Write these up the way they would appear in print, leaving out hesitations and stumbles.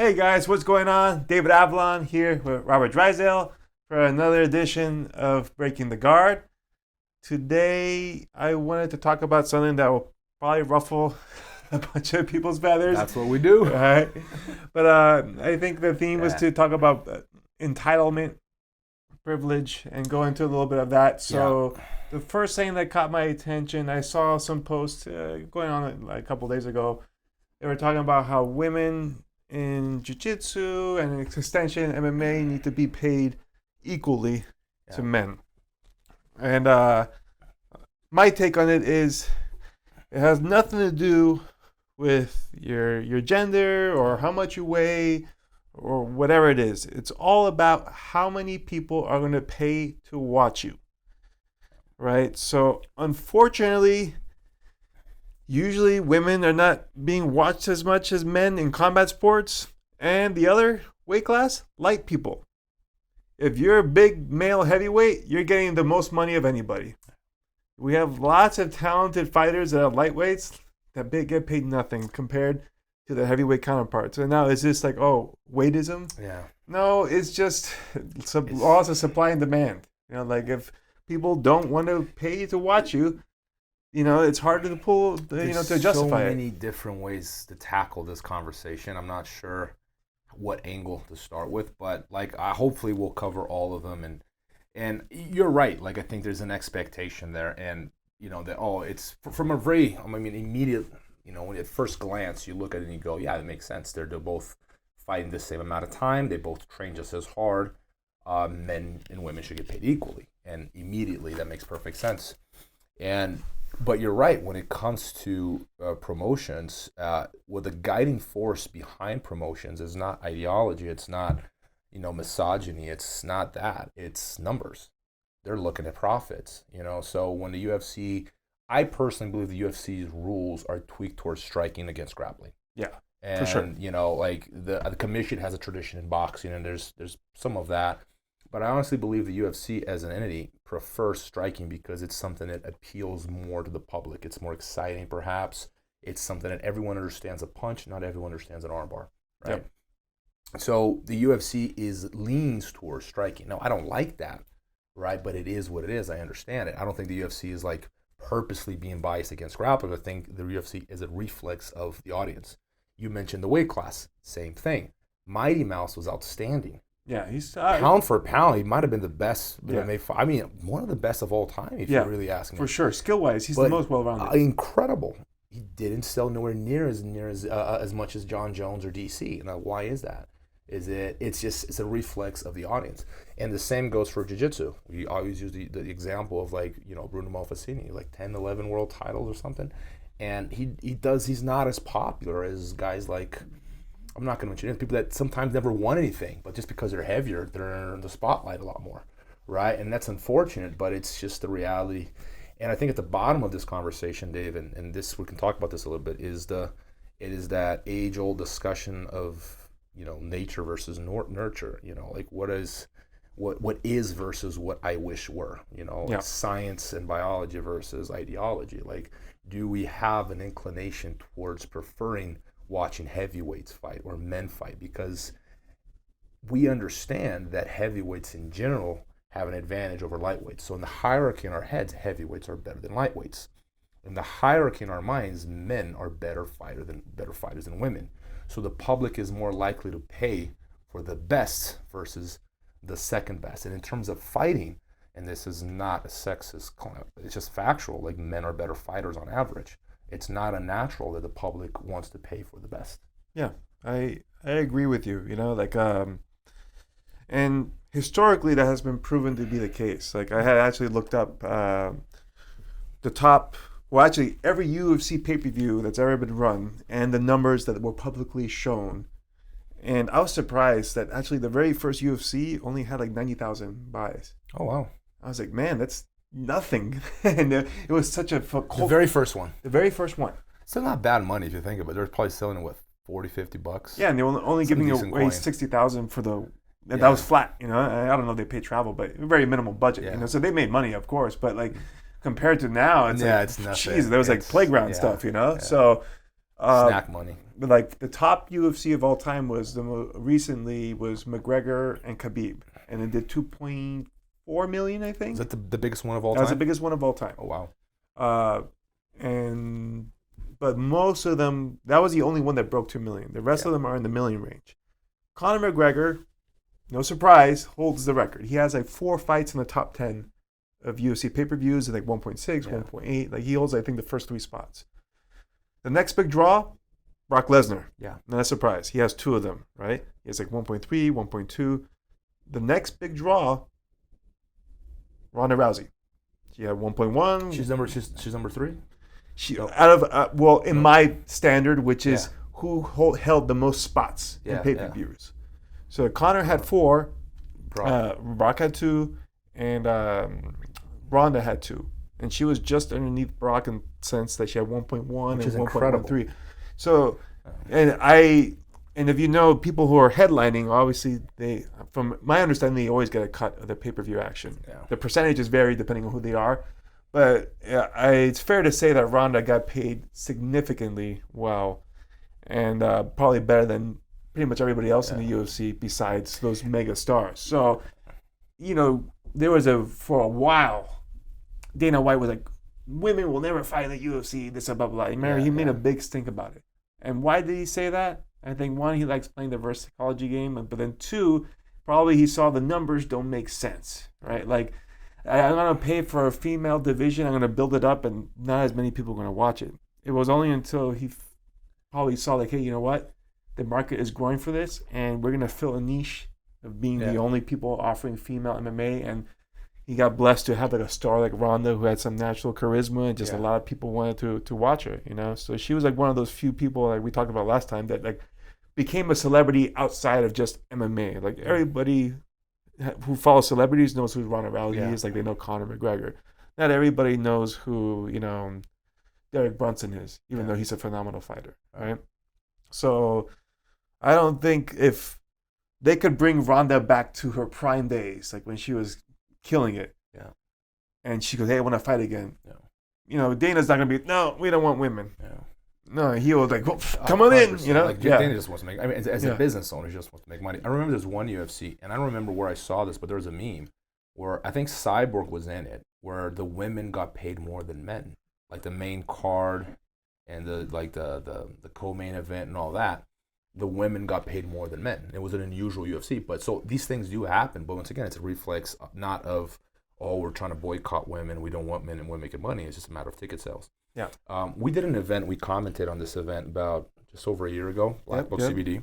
Hey guys, what's going on? David Avalon here with Robert Drysdale for another edition of Breaking the Guard. Today, I wanted to talk about something that will probably ruffle a bunch of people's feathers. That's what we do. Right? But I think the theme was to talk about entitlement, privilege, and go into a little bit of that. So the first thing that caught my attention, I saw some posts going on like a couple days ago. They were talking about how women in jiu-jitsu and extension MMA need to be paid equally to men. And my take on it is it has nothing to do with your gender or how much you weigh or whatever it is. It's all about how many people are going to pay to watch you. Right? So unfortunately, usually women are not being watched as much as men in combat sports. And the other weight class, light people. If you're a big male heavyweight, you're getting the most money of anybody. We have lots of talented fighters that are lightweights that get paid nothing compared to their heavyweight counterparts. And now it's just like, weightism? Yeah. No, it's just laws of supply and demand. Like if people don't want to pay to watch you, it's harder to pull, to justify so it. many different ways to tackle this conversation. I'm not sure what angle to start with, but hopefully we'll cover all of them. And you're right. I think there's an expectation there, and it's from a very, immediate, when at first glance you look at it and you go, yeah, that makes sense. They're both fighting the same amount of time. They both train just as hard. Men and women should get paid equally, and immediately that makes perfect sense. But you're right, when it comes to promotions, the guiding force behind promotions is not ideology, it's not, misogyny, it's not that, it's numbers. They're looking at profits, so when the UFC, I personally believe the UFC's rules are tweaked towards striking against grappling. Yeah, and, for sure. The commission has a tradition in boxing, and there's some of that. But I honestly believe the UFC as an entity prefers striking because it's something that appeals more to the public. It's more exciting, perhaps. It's something that everyone understands a punch. Not everyone understands an armbar, right? Yep. So the UFC leans towards striking. Now, I don't like that, right? But it is what it is. I understand it. I don't think the UFC is purposely being biased against grappling. I think the UFC is a reflex of the audience. You mentioned the weight class. Same thing. Mighty Mouse was outstanding. Yeah, he's pound for pound, he might have been the best. One of the best of all time, if you really ask me. For sure, skill-wise, he's the most well-rounded. Incredible. He didn't sell nowhere near as much as John Jones or DC. Now, why is that? It's a reflex of the audience, and the same goes for jiu-jitsu. We always use the example of Bruno Malfacini, 10, 11 world titles or something, and he's not as popular as guys like. I'm not going to mention people that sometimes never won anything, but just because they're heavier, they're in the spotlight a lot more, right? And that's unfortunate, but it's just the reality. And I think at the bottom of this conversation, Dave, and this we can talk about this a little bit, it is that age-old discussion of nature versus nurture. What is versus what I wish were. Science and biology versus ideology. Do we have an inclination towards preferring watching heavyweights fight or men fight, because we understand that heavyweights in general have an advantage over lightweights. So in the hierarchy in our heads, heavyweights are better than lightweights. In the hierarchy in our minds, men are better fighters than women. So the public is more likely to pay for the best versus the second best. And in terms of fighting, and this is not a sexist claim, it's just factual, men are better fighters on average. It's not unnatural that the public wants to pay for the best. Yeah, I agree with you. And historically that has been proven to be the case. I had actually looked up the top. Well, actually, every UFC pay-per-view that's ever been run and the numbers that were publicly shown. And I was surprised that actually the very first UFC only had 90,000 buys. Oh wow! I was like, man, that's nothing. And it was such a the very first one. The very first one. Still not bad money if you think about it. They're probably selling it, $40, $50? Yeah, and they were only giving away 60,000 for the. And that was flat. I don't know if they paid travel, but very minimal budget. Yeah. So they made money, of course, but compared to now, it's it's nothing. Jeez, there was playground stuff. Yeah. So snack money. like the top UFC of all time was recently was McGregor and Khabib, and it did 2.4 million, I think. Is that the biggest one of all time? That was the biggest one of all time. Oh wow. But most of them, that was the only one that broke 2 million. The rest of them are in the million range. Conor McGregor, no surprise, holds the record. He has like 4 fights in the top 10 of UFC pay-per-views, and like 1.6, 1.8. Like he holds, I think, the first 3 spots. The next big draw, Brock Lesnar. Yeah. Not a surprise. He has 2 of them, right? He has like 1.3, 1.2. The next big draw, Ronda Rousey. She had 1.1. She's number 3. She out of in my standard, which is who held the most spots in pay-per-views. So Conor had 4, Brock had 2, and Ronda had 2, and she was just underneath Brock in the sense that she had 1.1 and 1.13. So, and if you know people who are headlining, obviously they, from my understanding, they always get a cut of the pay-per-view action. Yeah. The percentages vary depending on who they are. But it's fair to say that Ronda got paid significantly well, and probably better than pretty much everybody else in the UFC besides those mega stars. So, there was for a while, Dana White was like, women will never fight in the UFC, this, blah, blah, blah. Remember, he made a big stink about it. And why did he say that? I think, 1, he likes playing the reverse psychology game, but then 2, probably he saw the numbers don't make sense, right? Like, I'm going to pay for a female division. I'm going to build it up, and not as many people are going to watch it. It was only until he probably saw, like, hey, you know what? The market is growing for this, and we're going to fill a niche of being the only people offering female MMA. And he got blessed to have like a star like Ronda who had some natural charisma, and just a lot of people wanted to watch her, So she was like one of those few people, like we talked about last time, that like became a celebrity outside of just MMA. Like everybody who follows celebrities knows who Ronda Rousey is. Like they know Conor McGregor. Not everybody knows who Derek Brunson is, even though he's a phenomenal fighter, right? So I don't think if they could bring Ronda back to her prime days, like when she was killing it, and she goes, "Hey, I want to fight again." Dana's not gonna be. No, we don't want women. No, he was like, well, "Come on in," Like Dana just wants to make. I mean, as a business owner, he just wants to make money. I remember there's one UFC, and I don't remember where I saw this, but there was a meme where I think Cyborg was in it, where the women got paid more than men, like the main card and the co-main event and all that. The women got paid more than men. It was an unusual UFC, but so these things do happen. But once again, it's a reflex not of, we're trying to boycott women, we don't want men and women making money. It's just a matter of ticket sales. Yeah. We did an event. We commented on this event about just over a year ago, Black Book CBD,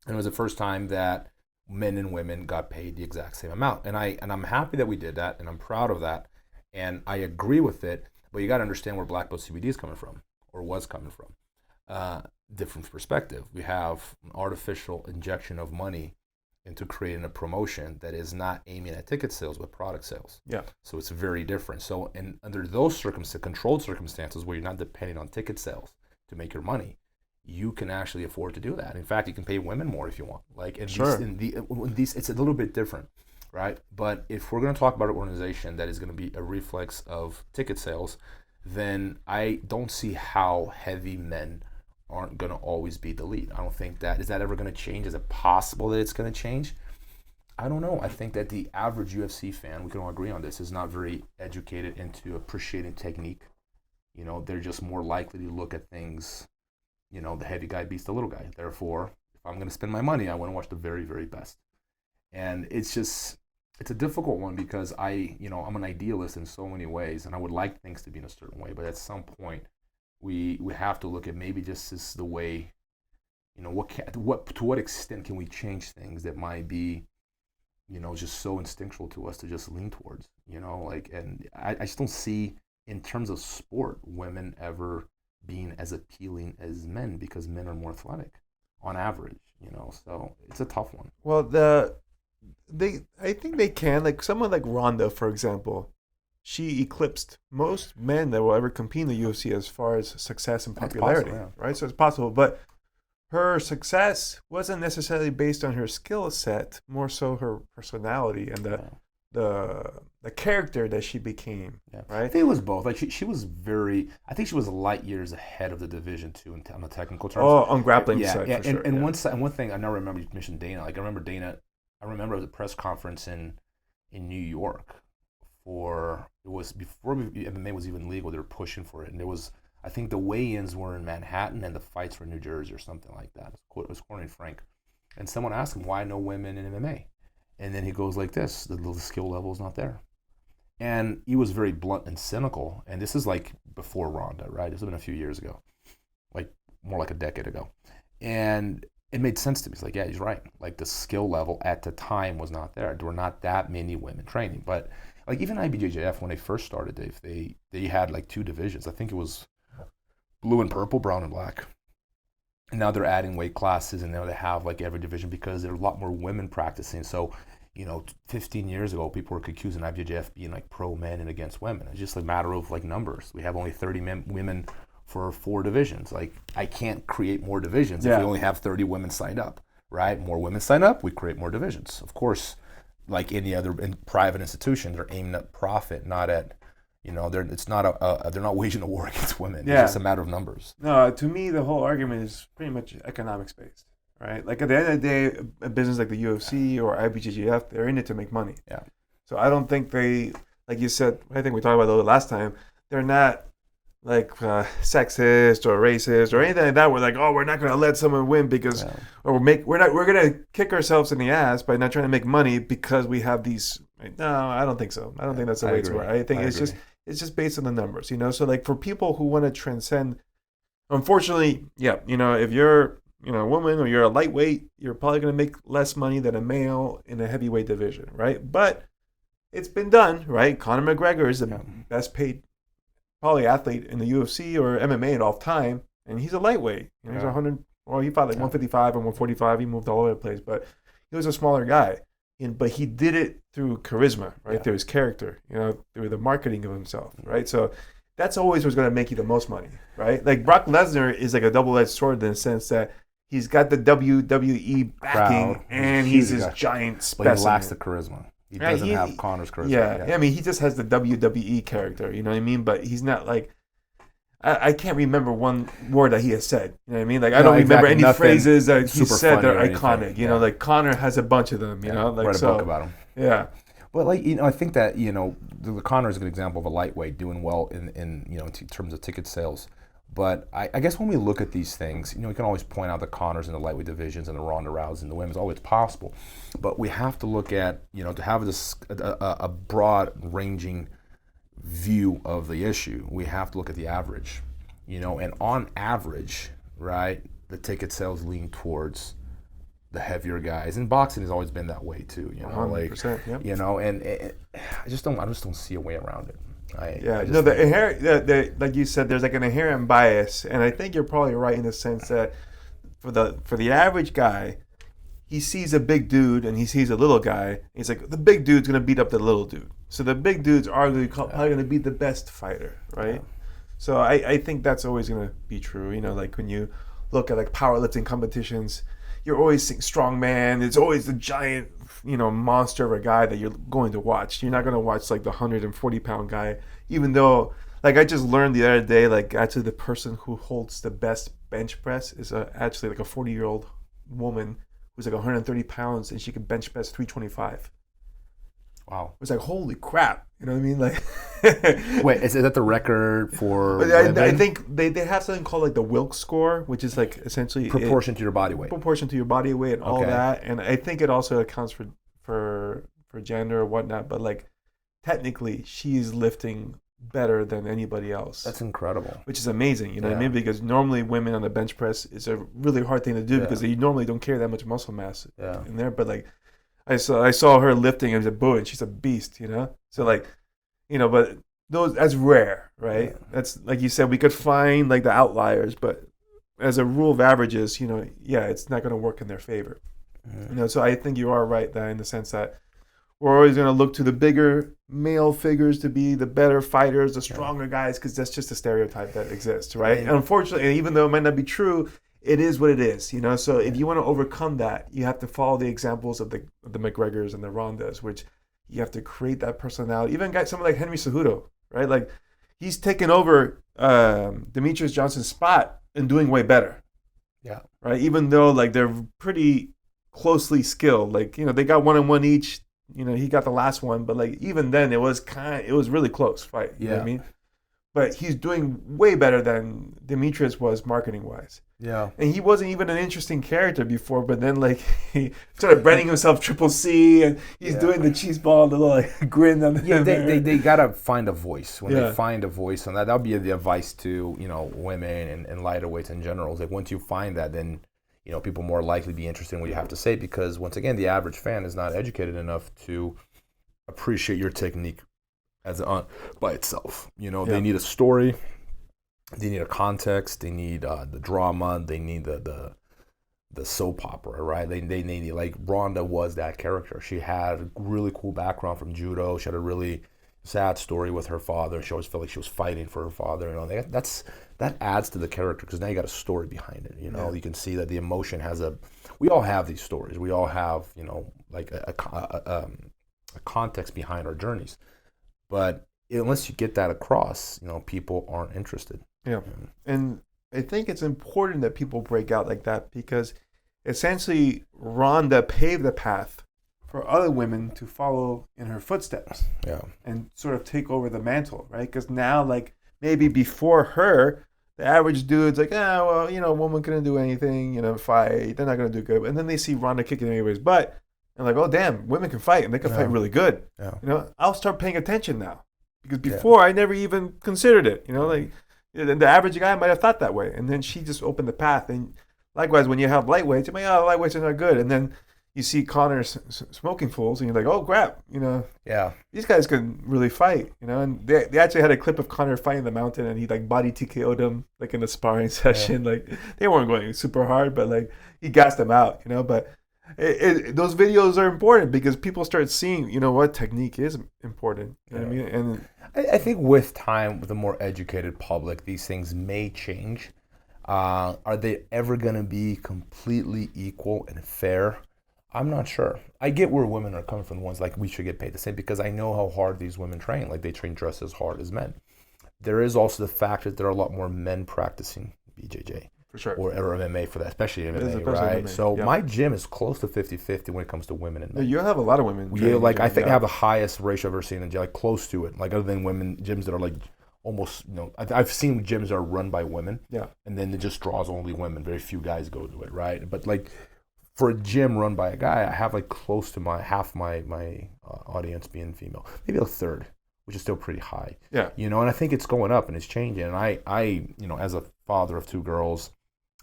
and it was the first time that men and women got paid the exact same amount. And I'm happy that we did that, and I'm proud of that, and I agree with it. But you got to understand where Black Book CBD is coming from, or was coming from. Different perspective. We have an artificial injection of money into creating a promotion that is not aiming at ticket sales but product sales. Yeah. So it's very different. So under those controlled circumstances where you're not depending on ticket sales to make your money, you can actually afford to do that. In fact, you can pay women more if you want. Like in these, it's a little bit different, right? But if we're going to talk about an organization that is going to be a reflex of ticket sales, then I don't see how heavy men aren't going to always be the lead. I don't think is that ever going to change? Is it possible that it's going to change? I don't know. I think that the average UFC fan, we can all agree on this, is not very educated into appreciating technique. They're just more likely to look at things, the heavy guy beats the little guy. Therefore, if I'm going to spend my money, I want to watch the very, very best. And it's a difficult one because I'm an idealist in so many ways, and I would like things to be in a certain way, but at some point, we have to look at maybe just is the way, to what extent can we change things that might be, just so instinctual to us to just lean towards, and I just don't see in terms of sport women ever being as appealing as men because men are more athletic on average, so it's a tough one. Well, I think they can, like someone like Ronda, for example. She eclipsed most men that will ever compete in the UFC as far as success and popularity, right? So it's possible. But her success wasn't necessarily based on her skill set, more so her personality and the character that she became. Yeah. Right. I think it was both. Like she was very. I think she was light years ahead of the division too on the technical terms. Oh, on grappling side, for sure. And one thing I never remember, you mentioned Dana. Like I remember Dana. I remember it was a press conference in New York it was before MMA was even legal. They were pushing for it, and there was, I think the weigh-ins were in Manhattan and the fights were in New Jersey or something like that. It was Corey and Frank, and someone asked him why no women in MMA, and then he goes like this: the skill level is not there, and he was very blunt and cynical. And this is like before Ronda, right? This has been a few years ago, like more like a decade ago, and it made sense to me. It's like, yeah, he's right. Like the skill level at the time was not there. There were not that many women training, but like even IBJJF when they first started, Dave, they had like 2 divisions. I think it was blue and purple, brown and black. And now they're adding weight classes, and now they have like every division because there are a lot more women practicing. So, 15 years ago, people were accusing IBJJF being like pro men and against women. It's just a matter of like numbers. We have only 30 women for 4 divisions. Like I can't create more divisions if we only have 30 women signed up, right? More women sign up, we create more divisions. Of course, like any other private institution, they're aiming at profit, not at, they're not waging a war against women. Yeah. It's just a matter of numbers. No, to me, the whole argument is pretty much economics based, right? Like at the end of the day, a business like the UFC or IBJJF, they're in it to make money. Yeah. So I don't think they, like you said, I think we talked about it last time, they're not like sexist or racist or anything like that. We're like, oh, we're not going to let someone win because, or we're going to kick ourselves in the ass by not trying to make money because we have these. No, I don't think so. I don't think that's the way it's working. I think it's just based on the numbers, So like for people who want to transcend, unfortunately, if you're a woman or you're a lightweight, you're probably going to make less money than a male in a heavyweight division, right? But it's been done, right? Conor McGregor is the best paid probably athlete in the UFC or MMA at all time, and he's a lightweight. He's 100. Well, he fought like 155 and 145. He moved all over the place, but he was a smaller guy. But he did it through charisma, right? Through his character, through the marketing of himself, right? So that's always what's going to make you the most money, right? Like Brock Lesnar is like a double-edged sword in the sense that he's got the WWE backing, and he's this giant specimen. But he lacks the charisma. He doesn't have Conor's charisma. Yeah, I mean, he just has the WWE character, you know what I mean? But he's not like, I can't remember one word that he has said, you know what I mean? Like, I don't remember any phrases that he said that are iconic, you know? Like, Conor has a bunch of them, you know? Like, write a book about him. Yeah. But, like, I think that, the Conor is a good example of a lightweight doing well in terms of ticket sales. But I guess when we look at these things, we can always point out the Conors in the lightweight divisions and the Ronda Rousey in the women's, always possible. But we have to look at, to have a broad-ranging view of the issue, we have to look at the average. And on average, right, the ticket sales lean towards the heavier guys. And boxing has always been that way too, 100%, yep. And I just don't see a way around it. The inherent, like you said, there's like an inherent bias, and I think you're probably right in the sense that for the average guy, he sees a big dude and he sees a little guy, and he's like, the big dude's gonna beat up the little dude. So the big dude's probably gonna be the best fighter, right? Yeah. So I think that's always gonna be true. Like when you look at like powerlifting competitions, you're always seeing strong man. It's always the giant, monster of a guy that you're going to watch. You're not going to watch like the 140-pound guy, even though, like I just learned the other day, like actually the person who holds the best bench press is actually like a 40-year-old woman who's like 130 pounds and she can bench press 325. Wow. It's like, holy crap. You know what I mean? Like, wait, is that the record for I think they have something called like the Wilks score, which is like essentially proportion to your body weight. Proportion to your body weight and all that. And I think it also accounts for gender or whatnot. But like technically she's lifting better than anybody else. That's incredible. Which is amazing, you know what I mean? Because normally women on the bench press is a really hard thing to do because they normally don't carry that much muscle mass in there. But like I saw her lifting and I was like, boom, and she's a beast, So like, but that's rare, right? Yeah. That's like you said, we could find like the outliers, but as a rule of averages, it's not going to work in their favor. Yeah. So I think you are right there in the sense that we're always going to look to the bigger male figures to be the better fighters, the stronger guys, because that's just a stereotype that exists, right? And unfortunately, even though it might not be true, it is what it is, So if you want to overcome that, you have to follow the examples of the McGregors and the Rondas, which You have to create that personality. Even guys, someone like Henry Cejudo, right? Like he's taken over Demetrius Johnson's spot and doing way better. Yeah. Right. Even though like they're pretty closely skilled, like they got 1-on-1 each. He got the last one, but like even then it was really close fight. You know what I mean? But he's doing way better than Demetrius was marketing wise. Yeah. And he wasn't even an interesting character before, but then like he started branding himself Triple C, and he's doing the cheese ball, the little like, grin on the they gotta find a voice. When they find a voice, and that'll be the advice to women and lighter weights in general. It's like once you find that, then people more likely be interested in what you have to say, because once again, the average fan is not educated enough to appreciate your technique as by itself. They need a story, they need a context, they need the drama, they need the soap opera, right? They need, like Ronda was that character. She had a really cool background from judo. She had a really sad story with her father. She always felt like she was fighting for her father. That adds to the character, because now you got a story behind it. You can see that the emotion has we all have these stories. We all have like a context behind our journeys. But unless you get that across, people aren't interested. Yeah. And I think it's important that people break out like that, because essentially Ronda paved the path for other women to follow in her footsteps. Yeah. And sort of take over the mantle, right? Because now, like, maybe before her, the average dude's like, a woman couldn't do anything, fight. They're not going to do good. And then they see Ronda kicking anybody's butt. And like, oh, damn, women can fight, and they can fight really good. Yeah. I'll start paying attention now. Because before, I never even considered it. Like, the average guy might have thought that way. And then she just opened the path. And likewise, when you have lightweights, you're like, lightweights are not good. And then you see Conor smoking fools, and you're like, oh, crap. These guys can really fight. And they actually had a clip of Conor fighting the mountain, and he, like, body TKO'd him, like, in a sparring session. Like, they weren't going super hard, but, like, he gassed them out, But those videos are important, because people start seeing, what technique is important. You know what I mean? And I think with time, with a more educated public, these things may change. Are they ever going to be completely equal and fair? I'm not sure. I get where women are coming from, the ones like we should get paid the same, because I know how hard these women train. Like, they train just as hard as men. There is also the fact that there are a lot more men practicing BJJ. For sure. Or MMA for that, especially MMA, right? MMA. So my gym is close to 50-50 when it comes to women and men. You have a lot of women. Yeah, like I think I have the highest ratio I've ever seen in gym, like close to it. Like, other than women, gyms that are like almost, I've seen gyms that are run by women. Yeah. And then it just draws only women. Very few guys go to it, right? But like for a gym run by a guy, I have like close to half my audience being female, maybe a third, which is still pretty high. Yeah. And I think it's going up and it's changing. And I as a father of two girls,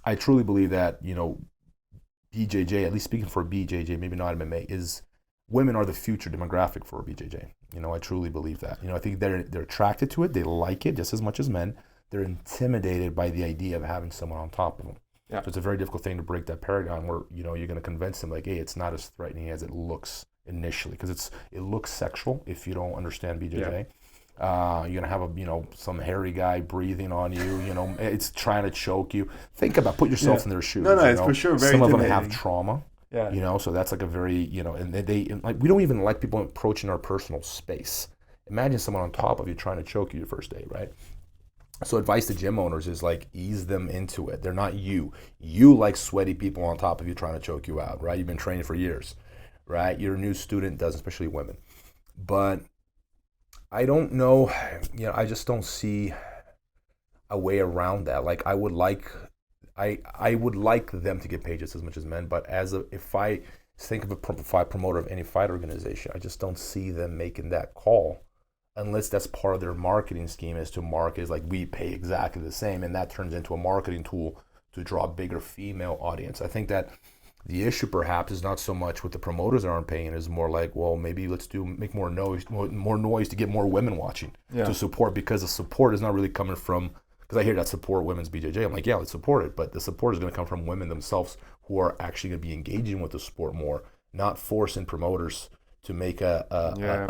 I truly believe that, BJJ, at least speaking for BJJ, maybe not MMA, is women are the future demographic for BJJ. I truly believe that. I think they're attracted to it. They like it just as much as men. They're intimidated by the idea of having someone on top of them. Yeah. So it's a very difficult thing to break that paradigm where, you're going to convince them like, hey, it's not as threatening as it looks initially, because it looks sexual if you don't understand BJJ. Yeah. You're gonna have some hairy guy breathing on you. It's trying to choke you. Put yourself in their shoes. No, it's for sure very Some of them intimidating. have trauma. Yeah. So that's like a very and they like, we don't even like people approaching our personal space. Imagine someone on top of you trying to choke you the first day, right? So advice to gym owners is like, ease them into it. They're not you. You like sweaty people on top of you trying to choke you out, right? You've been training for years, right? Your new student does, especially women, but I don't know, I just don't see a way around that. Like, I would like them to get paid just as much as men, but if I think of a promoter of any fight organization, I just don't see them making that call unless that's part of their marketing scheme, is to market as like, we pay exactly the same, and that turns into a marketing tool to draw a bigger female audience. I think that the issue perhaps is not so much what the promoters aren't paying, is more like, well, maybe let's make more noise to get more women watching to support, because the support is not really coming from, because I hear that support women's BJJ. I'm like, yeah, let's support it, but the support is going to come from women themselves who are actually going to be engaging with the sport more, not forcing promoters to make a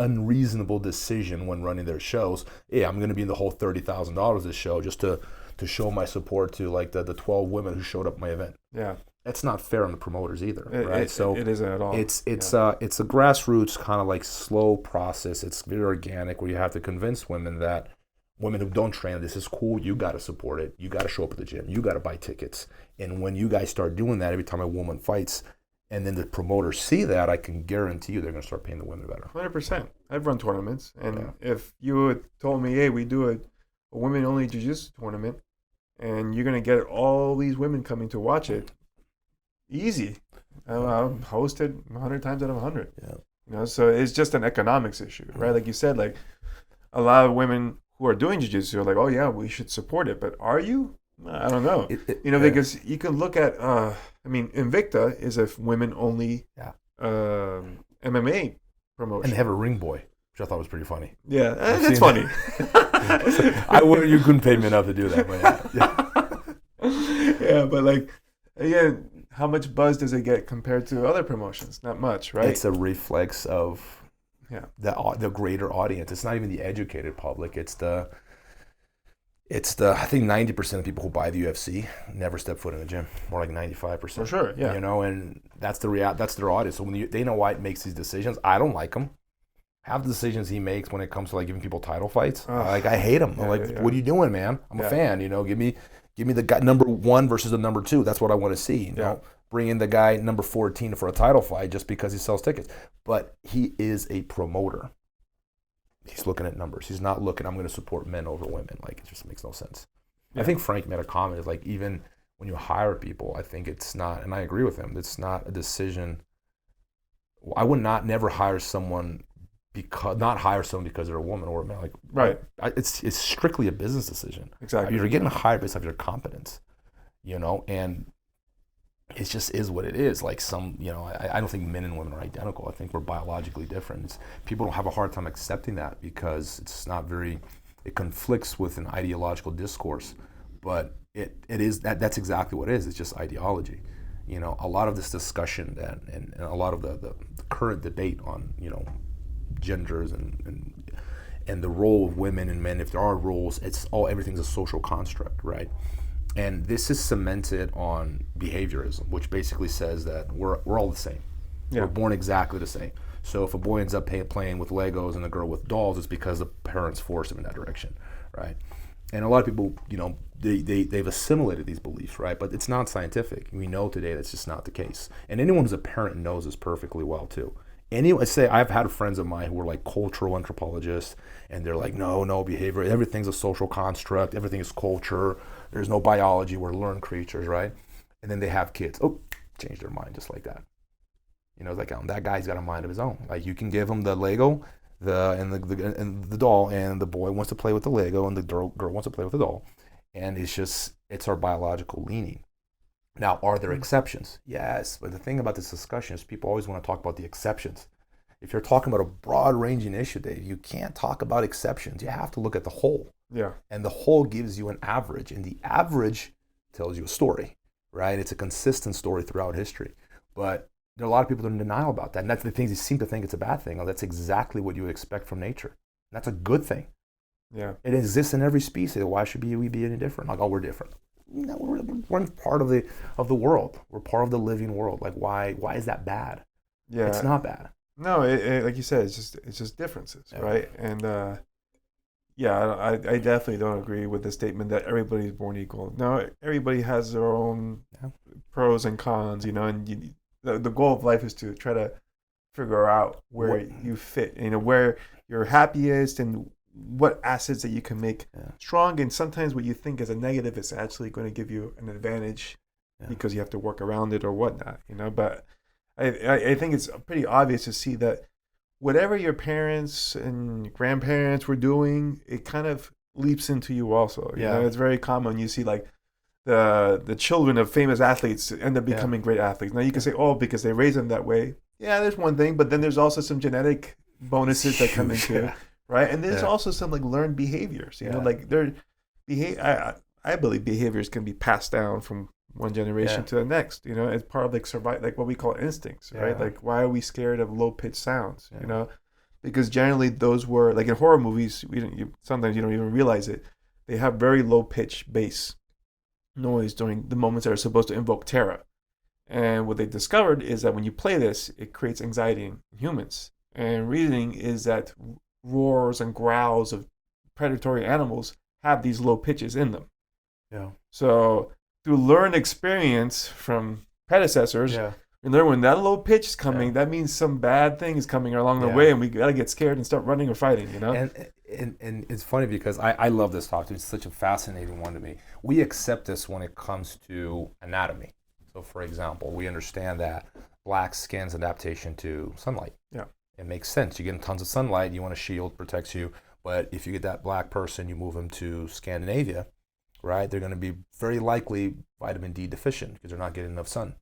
unreasonable decision when running their shows. Yeah, I'm going to be in the whole $30,000 this show just to show my support to like the 12 women who showed up at my event. Yeah. that's not fair on the promoters either, right? So it isn't at all. It's a grassroots kind of like slow process. It's very organic where you have to convince women who don't train, this is cool. You got to support it. You got to show up at the gym. You got to buy tickets. And when you guys start doing that, every time a woman fights, and then the promoters see that, I can guarantee you they're going to start paying the women better. 100%. I've run tournaments, and if you had told me, hey, we do a women-only jiu-jitsu tournament, and you're going to get all these women coming to watch it, easy. I'll host it 100 times out of 100. Yeah. You know, so it's just an economics issue, right? Like you said, like a lot of women who are doing jiu-jitsu are like, oh yeah, we should support it, but are you? I don't know. Because you can look at, Invicta is a women-only MMA promotion, and they have a ring boy, which I thought was pretty funny. Yeah, that's funny. You couldn't pay me enough to do that, but yeah, but like, again, how much buzz does it get compared to other promotions? Not much, right? It's a reflex of the greater audience. It's not even the educated public. It's the I think 90% of people who buy the UFC never step foot in the gym. More like 95%. For sure, yeah. You know, and that's that's their audience. So when Dana White makes these decisions, I don't like them. Half the decisions he makes when it comes to like giving people title fights, like I hate them. I'm like, what are you doing, man? I'm a fan. You know, give me the guy number 1 versus the number 2. That's what I want to see. You know, bring in the guy number 14 for a title fight just because he sells tickets. But he is a promoter. He's looking at numbers. He's not looking, I'm going to support men over women. Like, it just makes no sense. Yeah. I think Frank made a comment. It's like, even when you hire people, I think it's not, and I agree with him, it's not a decision. I would never hire someone because they're a woman or a man. Like, right. It's strictly a business decision. Exactly. You're getting hired based off your competence, you know, and it just is what it is. Like I don't think men and women are identical. I think we're biologically different. People don't have a hard time accepting that because it conflicts with an ideological discourse, but it is that's exactly what it is. It's just ideology. You know, a lot of this discussion and a lot of the current debate on, you know, genders and the role of women and men, if there are roles, everything's a social construct, right? And this is cemented on behaviorism, which basically says that we're all the same. Yeah. We're born exactly the same. So if a boy ends up playing with Legos and a girl with dolls, it's because the parents forced him in that direction, right? And a lot of people, you know, they've assimilated these beliefs, right? But it's not scientific. We know today that's just not the case. And anyone who's a parent knows this perfectly well too. I've had friends of mine who were like cultural anthropologists, and they're like, no, behavior, everything's a social construct, everything is culture, there's no biology, we're learned creatures, right? And then they have kids, change their mind just like that. You know, it's like, that guy's got a mind of his own. Like, you can give him the Lego, and the doll, and the boy wants to play with the Lego, and the girl wants to play with the doll, and it's our biological leaning. Now, are there exceptions? Yes, but the thing about this discussion is people always want to talk about the exceptions. If you're talking about a broad-ranging issue, Dave, you can't talk about exceptions. You have to look at the whole. Yeah. And the whole gives you an average, and the average tells you a story, right? It's a consistent story throughout history. But there are a lot of people that are in denial about that, and that's the things you seem to think it's a bad thing. Oh, that's exactly what you would expect from nature. And that's a good thing. Yeah. It exists in every species. Why should we be any different? Like, we're different. No, we're part of the world. We're part of the living world. Like, why is that bad? Yeah, it's not bad. No, like you said, it's just differences, right? And I definitely don't agree with the statement that everybody's born equal. No, everybody has their own pros and cons, you know. And the goal of life is to try to figure out where you fit, you know, where you're happiest and what assets that you can make strong. And sometimes what you think is a negative is actually going to give you an advantage because you have to work around it or whatnot, you know. But I think it's pretty obvious to see that whatever your parents and grandparents were doing, it kind of leaps into you also. You know, it's very common. You see like the children of famous athletes end up becoming great athletes. Now you can say, because they raised them that way. Yeah, there's one thing, but then there's also some genetic bonuses that come into it. Right, and there's also some like learned behaviors. You know, like I believe behaviors can be passed down from one generation to the next. You know, as part of like like what we call instincts. Right, like why are we scared of low pitched sounds? You know, because generally those were like in horror movies. Sometimes you don't even realize it. They have very low pitched bass noise during the moments that are supposed to invoke terror. And what they discovered is that when you play this, it creates anxiety in humans. And reasoning is that roars and growls of predatory animals have these low pitches in them. Yeah. So through learned experience from predecessors, Yeah. we learn when that low pitch is coming, Yeah. that means some bad thing is coming along the Yeah. way, and we gotta get scared and start running or fighting, And it's funny because I love this topic. It's such a fascinating one to me. We accept this when it comes to anatomy. So for example, we understand that black skin's adaptation to sunlight. Yeah. It makes sense. You get tons of sunlight, you want a shield, protects you. But if you get that black person, you move them to Scandinavia, right? They're going to be very likely vitamin D deficient because they're not getting enough sun,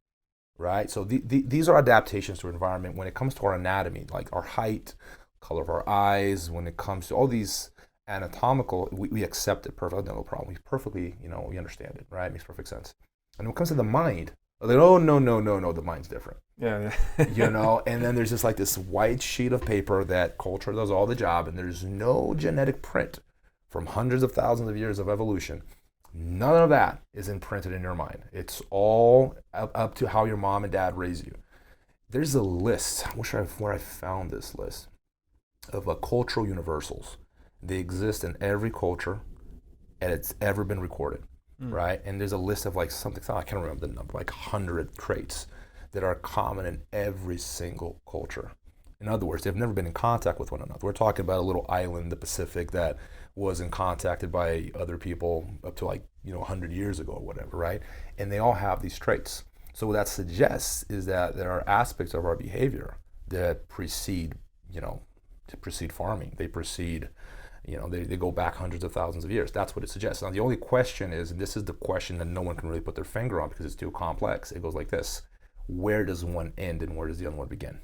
right? So these are adaptations to our environment. When it comes to our anatomy, like our height, color of our eyes, when it comes to all these anatomical, we accept it perfectly, no problem. We perfectly, we understand it, right? It makes perfect sense. And when it comes to the mind, like, oh, no, the mind's different. Yeah. And then there's just like this white sheet of paper that culture does all the job, and there's no genetic print from hundreds of thousands of years of evolution. None of that is imprinted in your mind. It's all up to how your mom and dad raised you. There's a list, I wish where I found this list, of cultural universals. They exist in every culture, and it's ever been recorded. Right? And there's a list of like something, I can't remember the number, like 100 traits that are common in every single culture. In other words, they've never been in contact with one another. We're talking about a little island in the Pacific that wasn't contacted by other people up to 100 years ago or whatever, right? And they all have these traits. So what that suggests is that there are aspects of our behavior that precede farming. They precede they go back hundreds of thousands of years. That's what it suggests. Now, the only question is, and this is the question that no one can really put their finger on because it's too complex. It goes like this. Where does one end and where does the other one begin?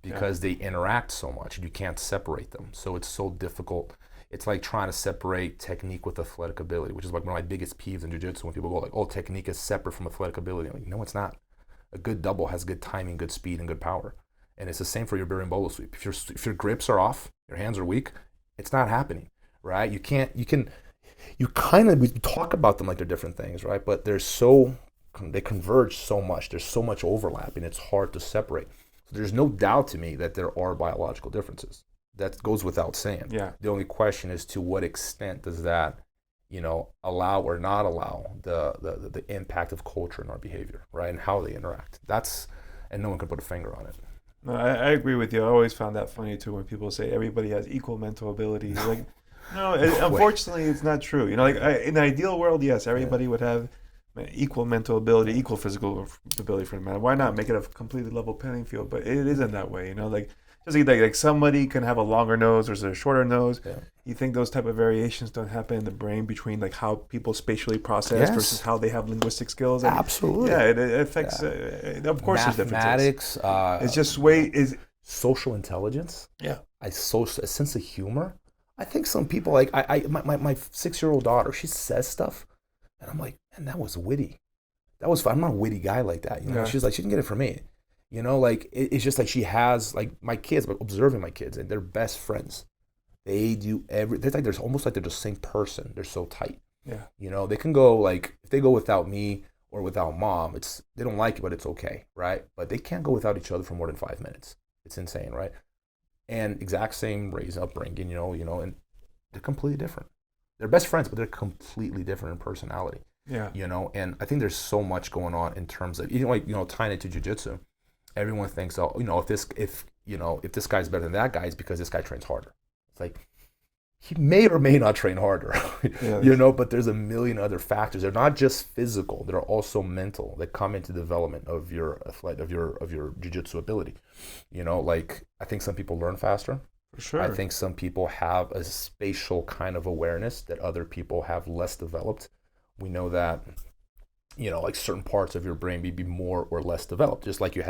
Because they interact so much and you can't separate them. So it's so difficult. It's like trying to separate technique with athletic ability, which is like one of my biggest peeves in jiu-jitsu when people go like, oh, technique is separate from athletic ability. I'm like, no, it's not. A good double has good timing, good speed, and good power. And it's the same for your berimbolo sweep. If your grips are off, your hands are weak, it's not happening, right? We talk about them like they're different things, right? But they converge so much. There's so much overlap, and it's hard to separate. So there's no doubt to me that there are biological differences. That goes without saying. Yeah. The only question is to what extent does that, allow or not allow the impact of culture in our behavior, right? And how they interact. And no one can put a finger on it. No, I agree with you. I always found that funny too when people say everybody has equal mental ability. Like, no, unfortunately, it's not true. In the ideal world, yes, everybody would have equal mental ability, equal physical ability for the matter. Why not make it a completely level playing field? But it isn't that way. Just like somebody can have a longer nose versus a shorter nose. Yeah. You think those type of variations don't happen in the brain between like how people spatially process versus how they have linguistic skills? Absolutely. Yeah, it affects. Of course, there's differences. Mathematics. It's just social intelligence. Yeah. A sense of humor. I think some people my 6-year-old daughter, she says stuff, and I'm like, man, that was witty. That was fun. I'm not a witty guy like that. Yeah. She's like, she didn't get it from me. It's just like she has like my kids, but observing my kids, and they're best friends. They do there's almost like they're the same person. They're so tight. Yeah. They can go like, if they go without me or without mom, they don't like it, but it's okay, right? But they can't go without each other for more than 5 minutes. It's insane, right? And exact same upbringing, and they're completely different. They're best friends, but they're completely different in personality. Yeah. And I think there's so much going on in terms of tying it to jiu-jitsu. Everyone thinks, if this guy's better than that guy, it's because this guy trains harder. It's like, he may or may not train harder, but there's a million other factors. They're not just physical; they're also mental that come into development of your jiu-jitsu ability. I think some people learn faster. For sure. I think some people have a spatial kind of awareness that other people have less developed. We know that. Like certain parts of your brain may be more or less developed. Just like you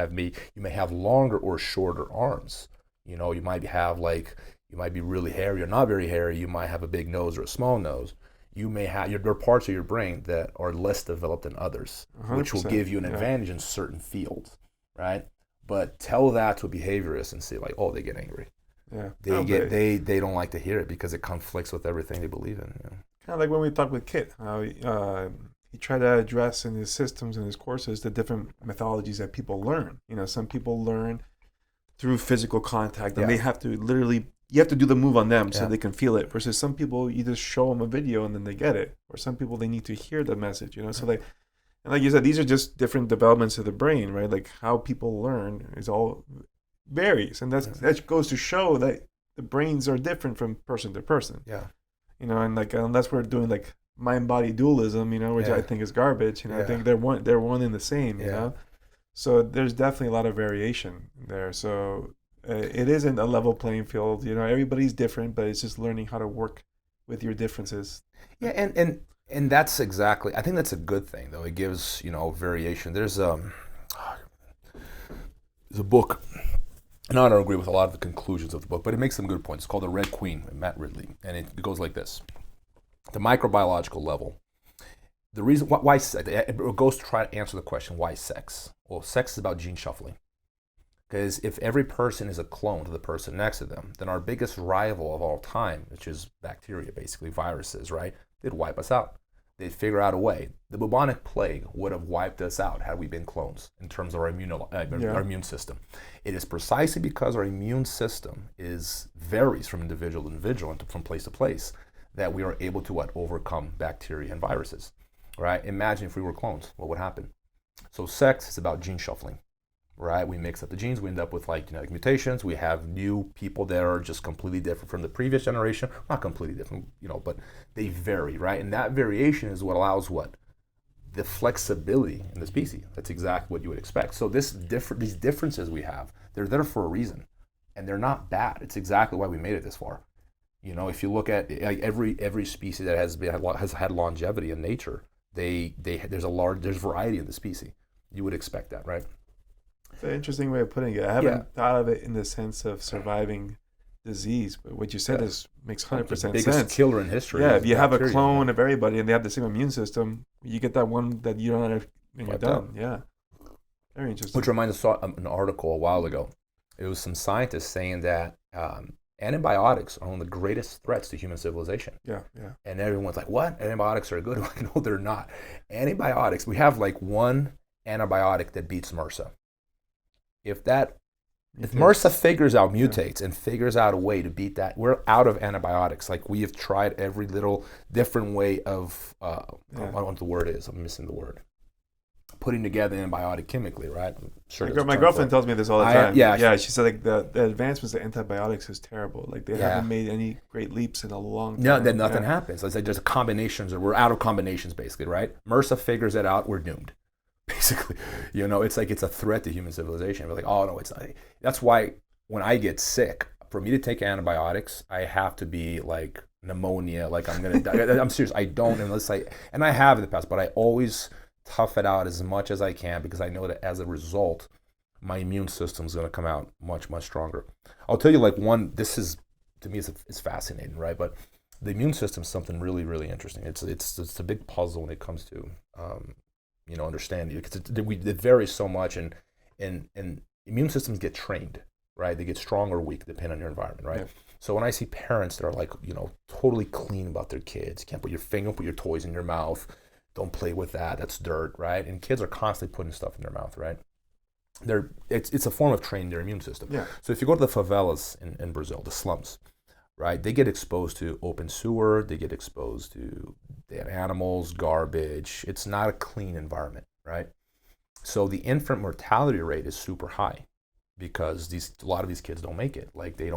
may have longer or shorter arms. You might be really hairy or not very hairy. You might have a big nose or a small nose. You may have there are parts of your brain that are less developed than others, 100%. Which will give you an advantage in certain fields, right? But tell that to a behaviorist and say like, oh, they get angry. Yeah, they don't like to hear it because it conflicts with everything they believe in. Kind of like when we talked with Kit. he tried to address in his systems and his courses the different methodologies that people learn. Some people learn through physical contact, and they have to literally, you have to do the move on them so they can feel it, versus some people you just show them a video and then they get it, or some people they need to hear the message, so and like you said, these are just different developments of the brain, right? Like how people learn is all varies, and that goes to show that the brains are different from person to person. And like unless we're doing like mind-body dualism, which I think is garbage. I think they're one and the same. So there's definitely a lot of variation there. So it isn't a level playing field. Everybody's different, but it's just learning how to work with your differences. Yeah, and that's exactly. I think that's a good thing, though. It gives variation. There's a book. And I don't agree with a lot of the conclusions of the book, but it makes some good points. It's called The Red Queen by Matt Ridley, and it goes like this: the microbiological level. The reason why it goes to try to answer the question, why sex? Well, sex is about gene shuffling. Because if every person is a clone to the person next to them, then our biggest rival of all time, which is bacteria, basically viruses, right? They'd wipe us out. They'd figure out a way. The bubonic plague would have wiped us out had we been clones in terms of our immune system. It is precisely because our immune system varies from individual to individual and from place to place that we are able to overcome bacteria and viruses. Right? Imagine if we were clones, what would happen? So sex is about gene shuffling. Right? We mix up the genes, we end up with like genetic mutations. We have new people that are just completely different from the previous generation. Not completely different, but they vary, right? And that variation is what allows what? The flexibility in the species. That's exactly what you would expect. So these differences we have, they're there for a reason. And they're not bad. It's exactly why we made it this far. If you look at like every species that has had longevity in nature, there's variety in the species. You would expect that, right? It's an interesting way of putting it. I haven't thought of it in the sense of surviving disease, but what you said makes 100% sense. The biggest killer in history. Yeah, if you have a clone of everybody and they have the same immune system, you get that one that you don't have and you're done. Yeah, very interesting. Which reminds us of an article a while ago. It was some scientists saying that antibiotics are one of the greatest threats to human civilization. Yeah. And everyone's like, what? Antibiotics are good? No, they're not. Antibiotics, we have like one antibiotic that beats MRSA. If MRSA mutates and figures out a way to beat that, we're out of antibiotics. Like we have tried every little different way of, I don't know what the word is. I'm missing the word. Putting together antibiotic chemically, right? My girlfriend tells me this all the time. She said like the advancements of antibiotics is terrible. Like they haven't made any great leaps in a long time. No, then nothing happens. It's like there's combinations, or we're out of combinations basically, right? MRSA figures it out, we're doomed. Basically, it's like it's a threat to human civilization. We're like, oh no, it's not. That's why when I get sick, for me to take antibiotics, I have to be like pneumonia, like I'm gonna die. I'm serious. I don't unless I have in the past, but I always tough it out as much as I can because I know that as a result, my immune system is gonna come out much, much stronger. I'll tell you like one. This is to me it's fascinating, right? But the immune system is something really, really interesting. It's a big puzzle when it comes to understanding because it varies so much, and immune systems get trained, right? They get strong or weak depending on your environment, right? Yeah. So when I see parents that are like, totally clean about their kids, you can't put your toys in your mouth, don't play with that, that's dirt, right? And kids are constantly putting stuff in their mouth, right? It's a form of training their immune system. Yeah. So if you go to the favelas in Brazil, the slums, right? They get exposed to open sewer, they get exposed to dead animals, garbage. It's not a clean environment, right? So the infant mortality rate is super high because a lot of these kids don't make it. Like they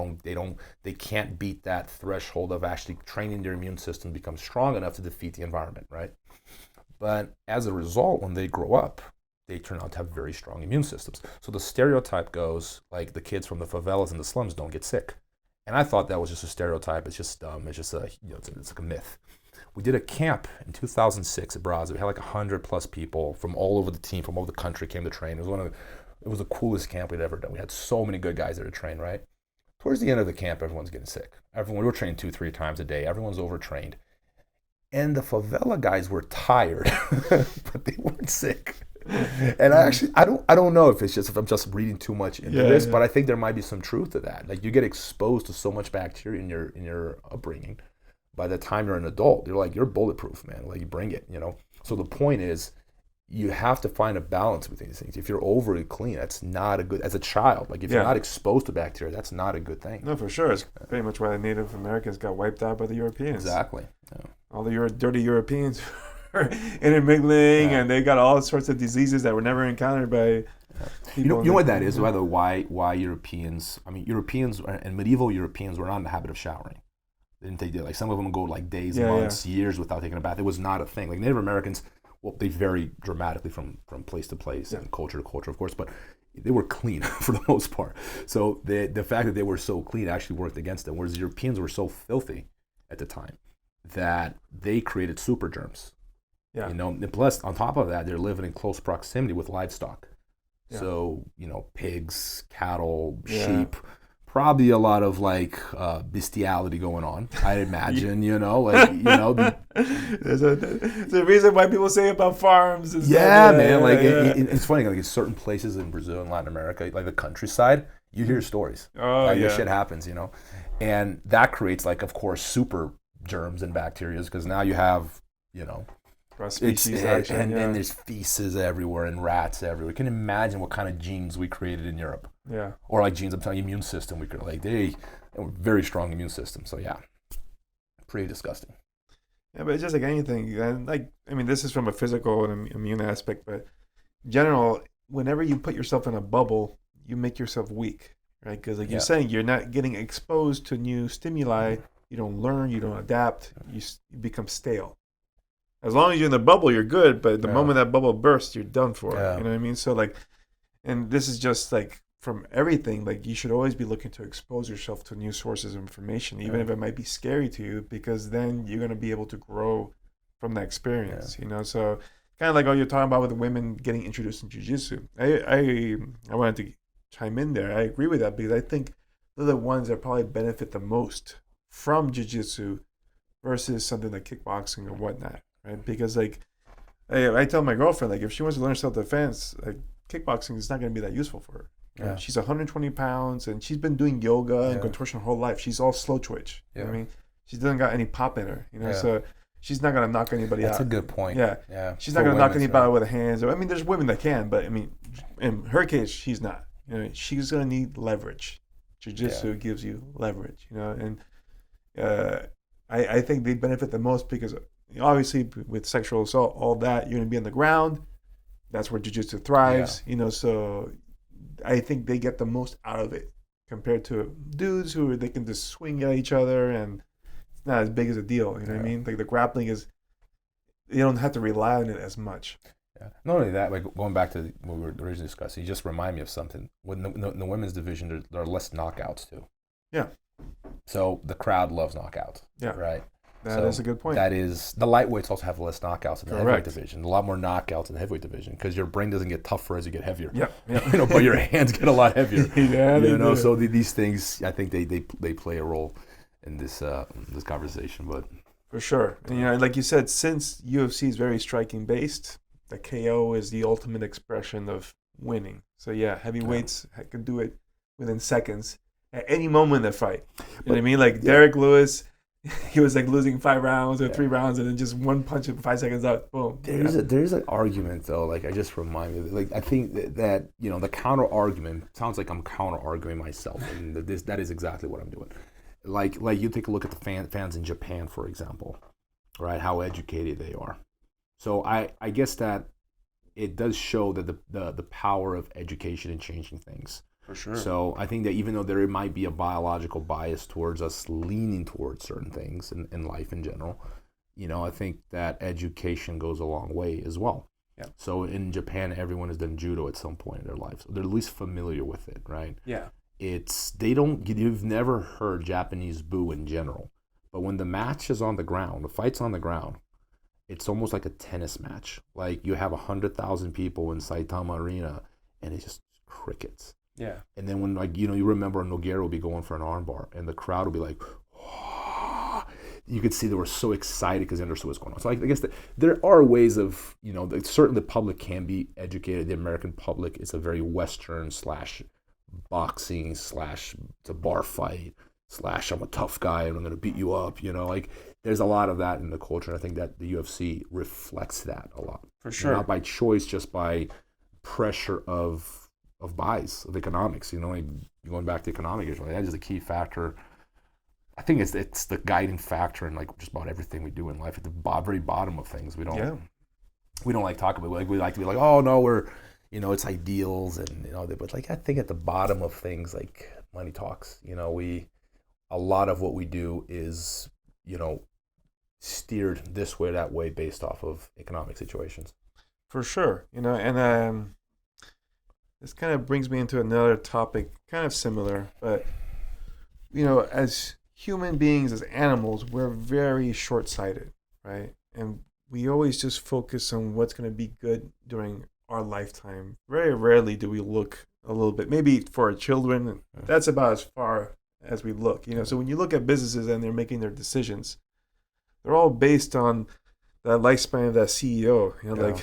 can't beat that threshold of actually training their immune system to become strong enough to defeat the environment, right? But as a result, when they grow up, they turn out to have very strong immune systems. So the stereotype goes like the kids from the favelas and the slums don't get sick. And I thought that was just a stereotype. It's just dumb. It's just it's like a myth. We did a camp in 2006 at Brazil. We had like 100+ people from all over the team, from all over the country came to train. It was the coolest camp we'd ever done. We had so many good guys there to train, right? Towards the end of the camp, everyone's getting sick. We were trained 2-3 times a day. Everyone's overtrained. And the favela guys were tired, but they weren't sick. And I don't know if I'm just reading too much into this, but I think there might be some truth to that. Like you get exposed to so much bacteria in your upbringing, by the time you're an adult, they're like, you're bulletproof, man. Like, you bring it, you know? So the point is, you have to find a balance with these things. If you're overly clean, that's not a good, as a child, like if you're not exposed to bacteria, that's not a good thing. No, for sure. It's pretty much why the Native Americans got wiped out by the Europeans. Exactly. Yeah. All the dirty Europeans were intermingling, and they got all sorts of diseases that were never encountered by people. You know what that is, by the way, why Europeans, Europeans and medieval Europeans were not in the habit of showering. Didn't they do? Like, some of them go like days, months, years without taking a bath. It was not a thing. Like, Native Americans, well, they vary dramatically from place to place and culture to culture, of course, but they were clean for the most part. So the fact that they were so clean actually worked against them, whereas Europeans were so filthy at the time that they created super germs. Yeah. You know, and plus, on top of that, they're living in close proximity with livestock. Yeah. So, you know, pigs, cattle, sheep, probably a lot of like bestiality going on, I imagine, you know, like, you know. There's a reason why people say about farms. And stuff. Man, like it's funny, like in certain places in Brazil and Latin America, like the countryside, you hear stories. Like this shit happens, you know. And that creates, like, of course, super germs and bacteria, because now you have, you know, species and there's feces everywhere and rats everywhere. You can imagine what kind of genes we created in Europe. Yeah. Or like genes, I'm telling you, immune system. We could, like, they were very strong immune system. So yeah, pretty disgusting. Yeah, but it's just like anything. And like, I mean, this is from a physical and immune aspect, but in general, whenever you put yourself in a bubble, you make yourself weak, right? Because like you're saying, you're not getting exposed to new stimuli. You don't learn, you don't adapt, you become stale. As long as you're in the bubble, you're good, but the moment that bubble bursts, you're done for. You know what I mean? So like, and this is just like from everything, like you should always be looking to expose yourself to new sources of information, even if it might be scary to you, because then you're going to be able to grow from that experience, you know? So kind of like you're talking about with the women getting introduced in jiu-jitsu. I wanted to chime in there. I agree with that because I think they're the ones that probably benefit the most from jiu-jitsu versus something like kickboxing or whatnot, right? Because like I tell my girlfriend, like if she wants to learn self-defense, like kickboxing is not going to be that useful for her. Yeah. She's 120 pounds and she's been doing yoga and contortion her whole life. She's all slow twitch. You know what I mean? She doesn't got any pop in her, you know, so she's not going to knock anybody out. That's a good point. Yeah. She's not going to knock anybody out with her hands. I mean, there's women that can, but I mean, in her case, she's not. You know, she's going to need leverage. Jiu-jitsu gives you leverage, you know, and I think they benefit the most because obviously with sexual assault, all that, you're going to be on the ground. That's where jiu-jitsu thrives, you know, so I think they get the most out of it compared to dudes who they can just swing at each other and it's not as big as a deal, you know what I mean? Like the grappling is, you don't have to rely on it as much. Yeah. Not only that, like going back to what we were originally discussing, you just remind me of something. With in the women's division, there are less knockouts too. Yeah. So the crowd loves knockouts. Yeah. Right. That is a good point. That is, the lightweights also have less knockouts in the heavyweight division. A lot more knockouts in the heavyweight division because your brain doesn't get tougher as you get heavier. Yeah. You know, but your hands get a lot heavier. You know, so these things, I think they play a role in this conversation. But for sure, and, you know, like you said, since UFC is very striking based, the KO is the ultimate expression of winning. So yeah, heavyweights can do it within seconds at any moment in the fight. You know what I mean? Like Derek Lewis. He was like losing 5 rounds or 3 rounds, and then just one punch in 5 seconds out, boom. There's an argument though. Like I just remind me, like I think that you know the counter argument sounds like I'm counter arguing myself, and that is exactly what I'm doing. Like you take a look at the fans in Japan, for example, right? How educated they are. So I guess that it does show that the power of education in changing things. For sure. So I think that even though there might be a biological bias towards us leaning towards certain things in life in general, you know, I think that education goes a long way as well. Yeah. So in Japan, everyone has done judo at some point in their life. So they're at least familiar with it, right? Yeah. You've never heard Japanese boo in general. But when the match is on the ground, the fight's on the ground, it's almost like a tennis match. Like you have 100,000 people in Saitama Arena and it's just crickets. Yeah. And then when, like, you know, you remember Nogueira will be going for an armbar and the crowd will be like, oh. You could see they were so excited because they understood what's going on. So I guess there are ways of, you know, certainly the public can be educated. The American public is a very Western / boxing / it's a bar fight. slash I'm a tough guy and I'm going to beat you up, like there's a lot of that in the culture. And I think that the UFC reflects that a lot. For sure. Not by choice, just by pressure of buys, of economics, like going back to economic issues. That is a key factor. I think it's the guiding factor in like just about everything we do in life. At the very bottom of things, we don't like talking about. Like we like to be like, oh no, we're, it's ideals and but like I think at the bottom of things, like money talks. A lot of what we do is steered this way, that way, based off of economic situations. For sure, and this kind of brings me into another topic, kind of similar, but as human beings, as animals, we're very short-sighted, right? And we always just focus on what's going to be good during our lifetime. Very rarely do we look a little bit. Maybe for our children, that's about as far as we look. So when you look at businesses and they're making their decisions, they're all based on the lifespan of that CEO. Like,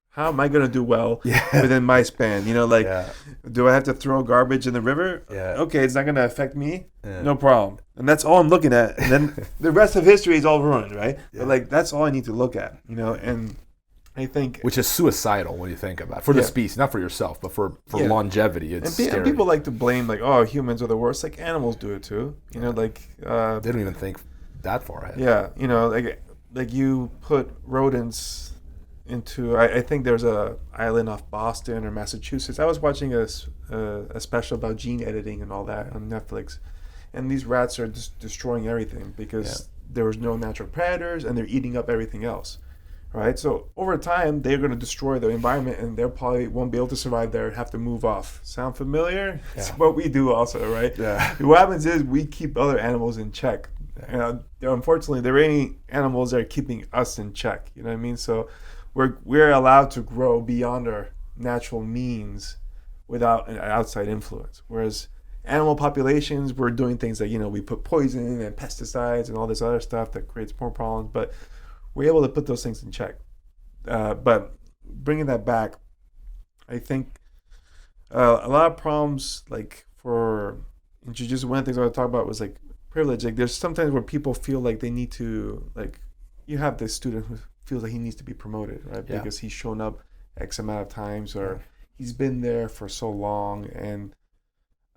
how am I going to do well within my span? Do I have to throw garbage in the river? Yeah. Okay, it's not going to affect me. Yeah. No problem. And that's all I'm looking at. And then the rest of history is all ruined, right? Yeah. But like, that's all I need to look at, and I think... Which is suicidal when you think about it. For the species, not for yourself, but for longevity. It's and people like to blame, like, oh, humans are the worst. Like, animals do it too. They don't even think that far ahead. Yeah, like you put rodents into, I think there's a island off Boston or Massachusetts. I was watching a special about gene editing and all that on Netflix, and these rats are just destroying everything because there was no natural predators and they're eating up everything else, right? So over time they're going to destroy the environment and they probably won't be able to survive there and have to move off. Sound familiar? Yeah. It's what we do also, right? Yeah. What happens is we keep other animals in check. Unfortunately, there are any animals that are keeping us in check. You know what I mean? So we're allowed to grow beyond our natural means without an outside influence. Whereas animal populations, we're doing things like, we put poison and pesticides and all this other stuff that creates more problems, but we're able to put those things in check. But bringing that back, I think a lot of problems, like for jiu-jitsu, one of the things I want to talk about was like privilege. Like there's sometimes where people feel like they need to, like you have this student who feels like he needs to be promoted, right? Yeah. Because he's shown up X amount of times or he's been there for so long. And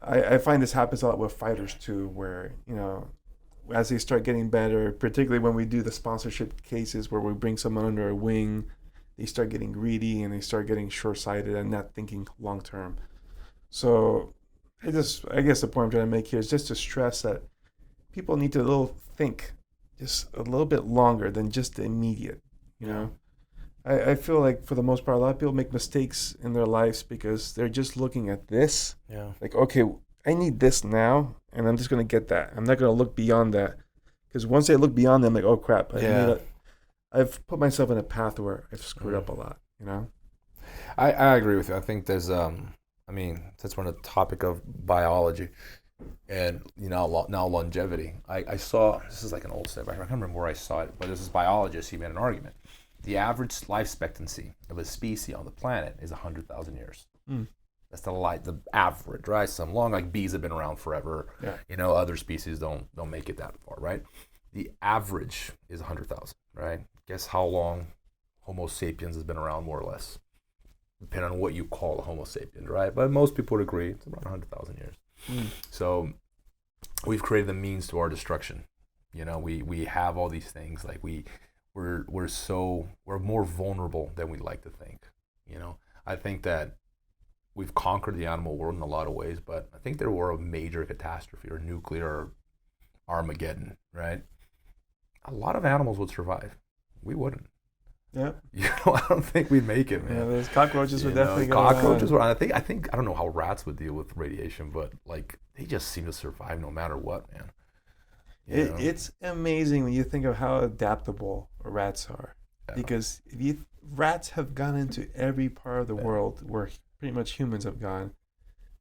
I find this happens a lot with fighters too, where, as they start getting better, particularly when we do the sponsorship cases where we bring someone under a wing, they start getting greedy and they start getting short-sighted and not thinking long-term. So I guess the point I'm trying to make here is just to stress that people need to think just a little bit longer than just the immediate. I feel like for the most part, a lot of people make mistakes in their lives because they're just looking at this. Yeah. Like, okay, I need this now, and I'm just going to get that. I'm not going to look beyond that. Because once they look beyond them, like, oh, crap. I've put myself in a path where I've screwed up a lot, I agree with you. I think there's, that's one of the topic of biology. And now longevity. I saw, this is like an old stuff, I can't remember where I saw it, but this is a biologist, he made an argument. The average life expectancy of a species on the planet is 100,000 years. That's the average, right? Some long, like bees have been around forever. Yeah. Other species don't make it that far, right? The average is 100,000, right? Guess how long Homo sapiens has been around, more or less, depending on what you call a Homo sapien, right? But most people would agree it's around 100,000 years. So we've created the means to our destruction. We have all these things, like we're more vulnerable than we like to think. I think that we've conquered the animal world in a lot of ways, but I think there were a major catastrophe or nuclear Armageddon, right? A lot of animals would survive. We wouldn't. Yeah. I don't think we'd make it, man. Yeah, those cockroaches would definitely go cockroaches were. I think I don't know how rats would deal with radiation, but like they just seem to survive no matter what, man. It's amazing when you think of how adaptable rats are, because rats have gone into every part of the world where pretty much humans have gone,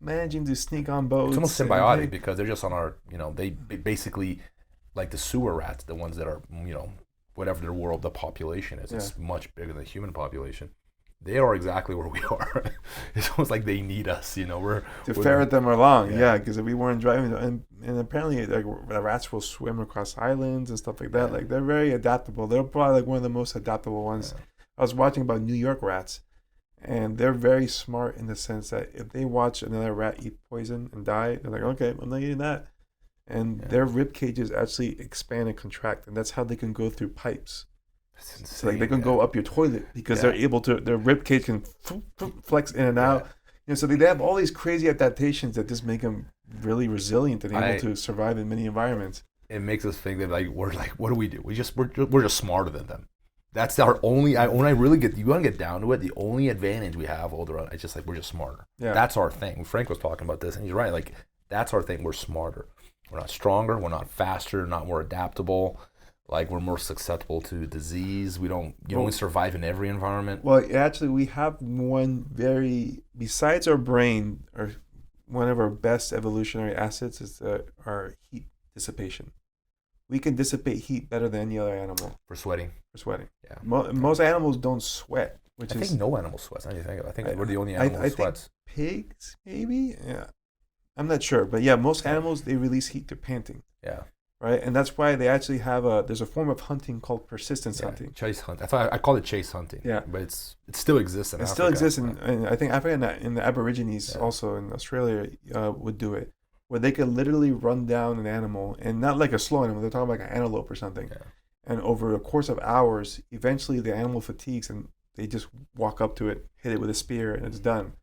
managing to sneak on boats. It's almost symbiotic because they're just on our, they basically, like the sewer rats, the ones that are, whatever their world, the population is. It's much bigger than the human population. they are exactly where we are. It's almost like they need us, we're to ferret them along. Yeah. Because if we weren't driving, and apparently like the rats will swim across islands and stuff like that. Yeah. Like they're very adaptable. They're probably like one of the most adaptable ones. Yeah. I was watching about New York rats, and they're very smart in the sense that if they watch another rat eat poison and die, they're like, okay, I'm not eating that. And their rib cages actually expand and contract, and that's how they can go through pipes. That's insane. So like they can go up your toilet because they're able to. Their rib cage can flex in and out. So they have all these crazy adaptations that just make them really resilient and able to survive in many environments. It makes us think that we're like, what do we do? We're just smarter than them. That's our only. When I really you want to get down to it, the only advantage we have all around, it's just like we're just smarter. Yeah. That's our thing. Frank was talking about this, and he's right. Like that's our thing. We're smarter. We're not stronger. We're not faster. Not more adaptable. Like we're more susceptible to disease. We don't. You don't survive in every environment. Well, actually, we have one besides our brain, or one of our best evolutionary assets is our heat dissipation. We can dissipate heat better than any other animal. For sweating. Yeah. Most animals don't sweat, I think no animal sweats. I think we're the only animal that sweats. Think pigs, maybe? Yeah. I'm not sure. But yeah, most animals, they release heat through panting. Yeah. Right? And that's why they actually have there's a form of hunting called persistence hunting. Chase hunt. I call it chase hunting. Yeah. But it still exists in Africa. It still exists, and I think Africa and the Aborigines also in Australia would do it. Where they can literally run down an animal, and not like a slow animal, they're talking about like an antelope or something. Yeah. And over a course of hours, eventually the animal fatigues and they just walk up to it, hit it with a spear, and it's done.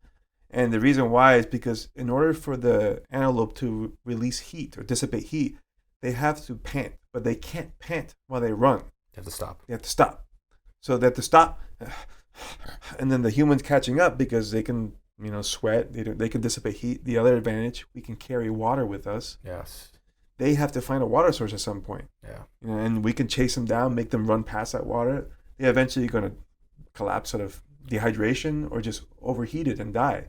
And the reason why is because in order for the antelope to release heat or dissipate heat, they have to pant, but they can't pant while they run. They have to stop. So they have to stop, and then the humans catching up because they can sweat. They can dissipate heat. The other advantage, we can carry water with us. Yes. They have to find a water source at some point. Yeah. And we can chase them down, make them run past that water. They're eventually going to collapse out of dehydration or just overheated and die.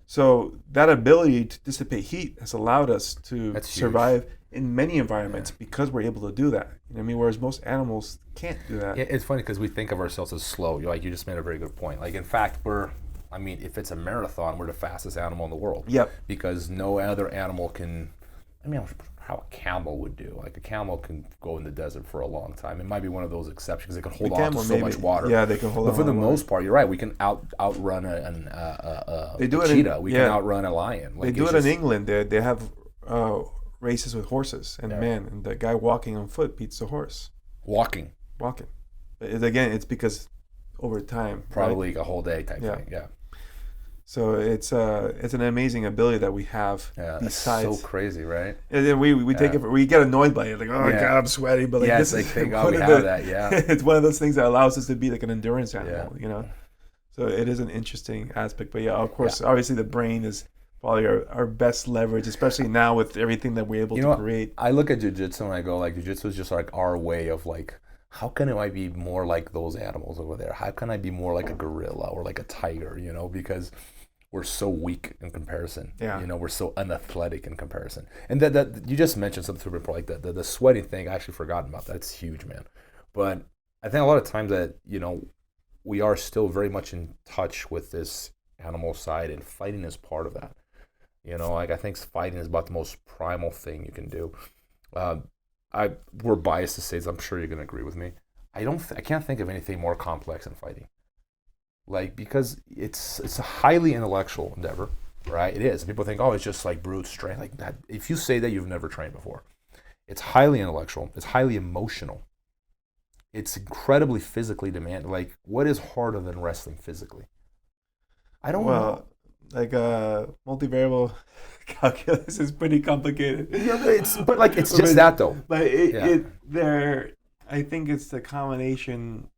So that ability to dissipate heat has allowed us to survive in many environments because we're able to do that. Whereas most animals can't do that. Yeah, it's funny because we think of ourselves as slow. You just made a very good point. Like in fact, if it's a marathon, we're the fastest animal in the world. Yep. Because no other animal can, how a camel would do. Like a camel can go in the desert for a long time. It might be one of those exceptions. They can hold on to so much water. Yeah, they can hold on. But for the most part, you're right. We can outrun a cheetah. We can outrun a lion. They do it in England. They have races with horses, and and the guy walking on foot beats the horse. Walking. Again, it's because over time. Probably a whole day type thing. Yeah. So it's an amazing ability that we have. Yeah, besides, it's so crazy, right? And then we take it. We get annoyed by it, like God, I'm sweaty. But like this is we have that. Yeah, it's one of those things that allows us to be like an endurance animal. So it is an interesting aspect. But of course, obviously the brain is probably our best leverage, especially now with everything that we're able to create. I look at jiu-jitsu and I go like, jiu-jitsu is just like our way of like, how can I be more like those animals over there? How can I be more like a gorilla or like a tiger? Because we're so weak in comparison. Yeah. We're so unathletic in comparison. And that you just mentioned something super important, like the sweating thing. I actually forgotten about that. It's huge, man. But I think a lot of times that, we are still very much in touch with this animal side, and fighting is part of that. I think fighting is about the most primal thing you can do. We're biased to say this. I'm sure you're going to agree with me. I can't think of anything more complex than fighting. Like, because it's a highly intellectual endeavor, right? It is. People think, it's just like brute strength. Like that. If you say that, you've never trained before. It's highly intellectual. It's highly emotional. It's incredibly physically demanding. Like, what is harder than wrestling physically? I don't know. Like multivariable calculus is pretty complicated. Yeah, it's just that though. But I think it's the combination.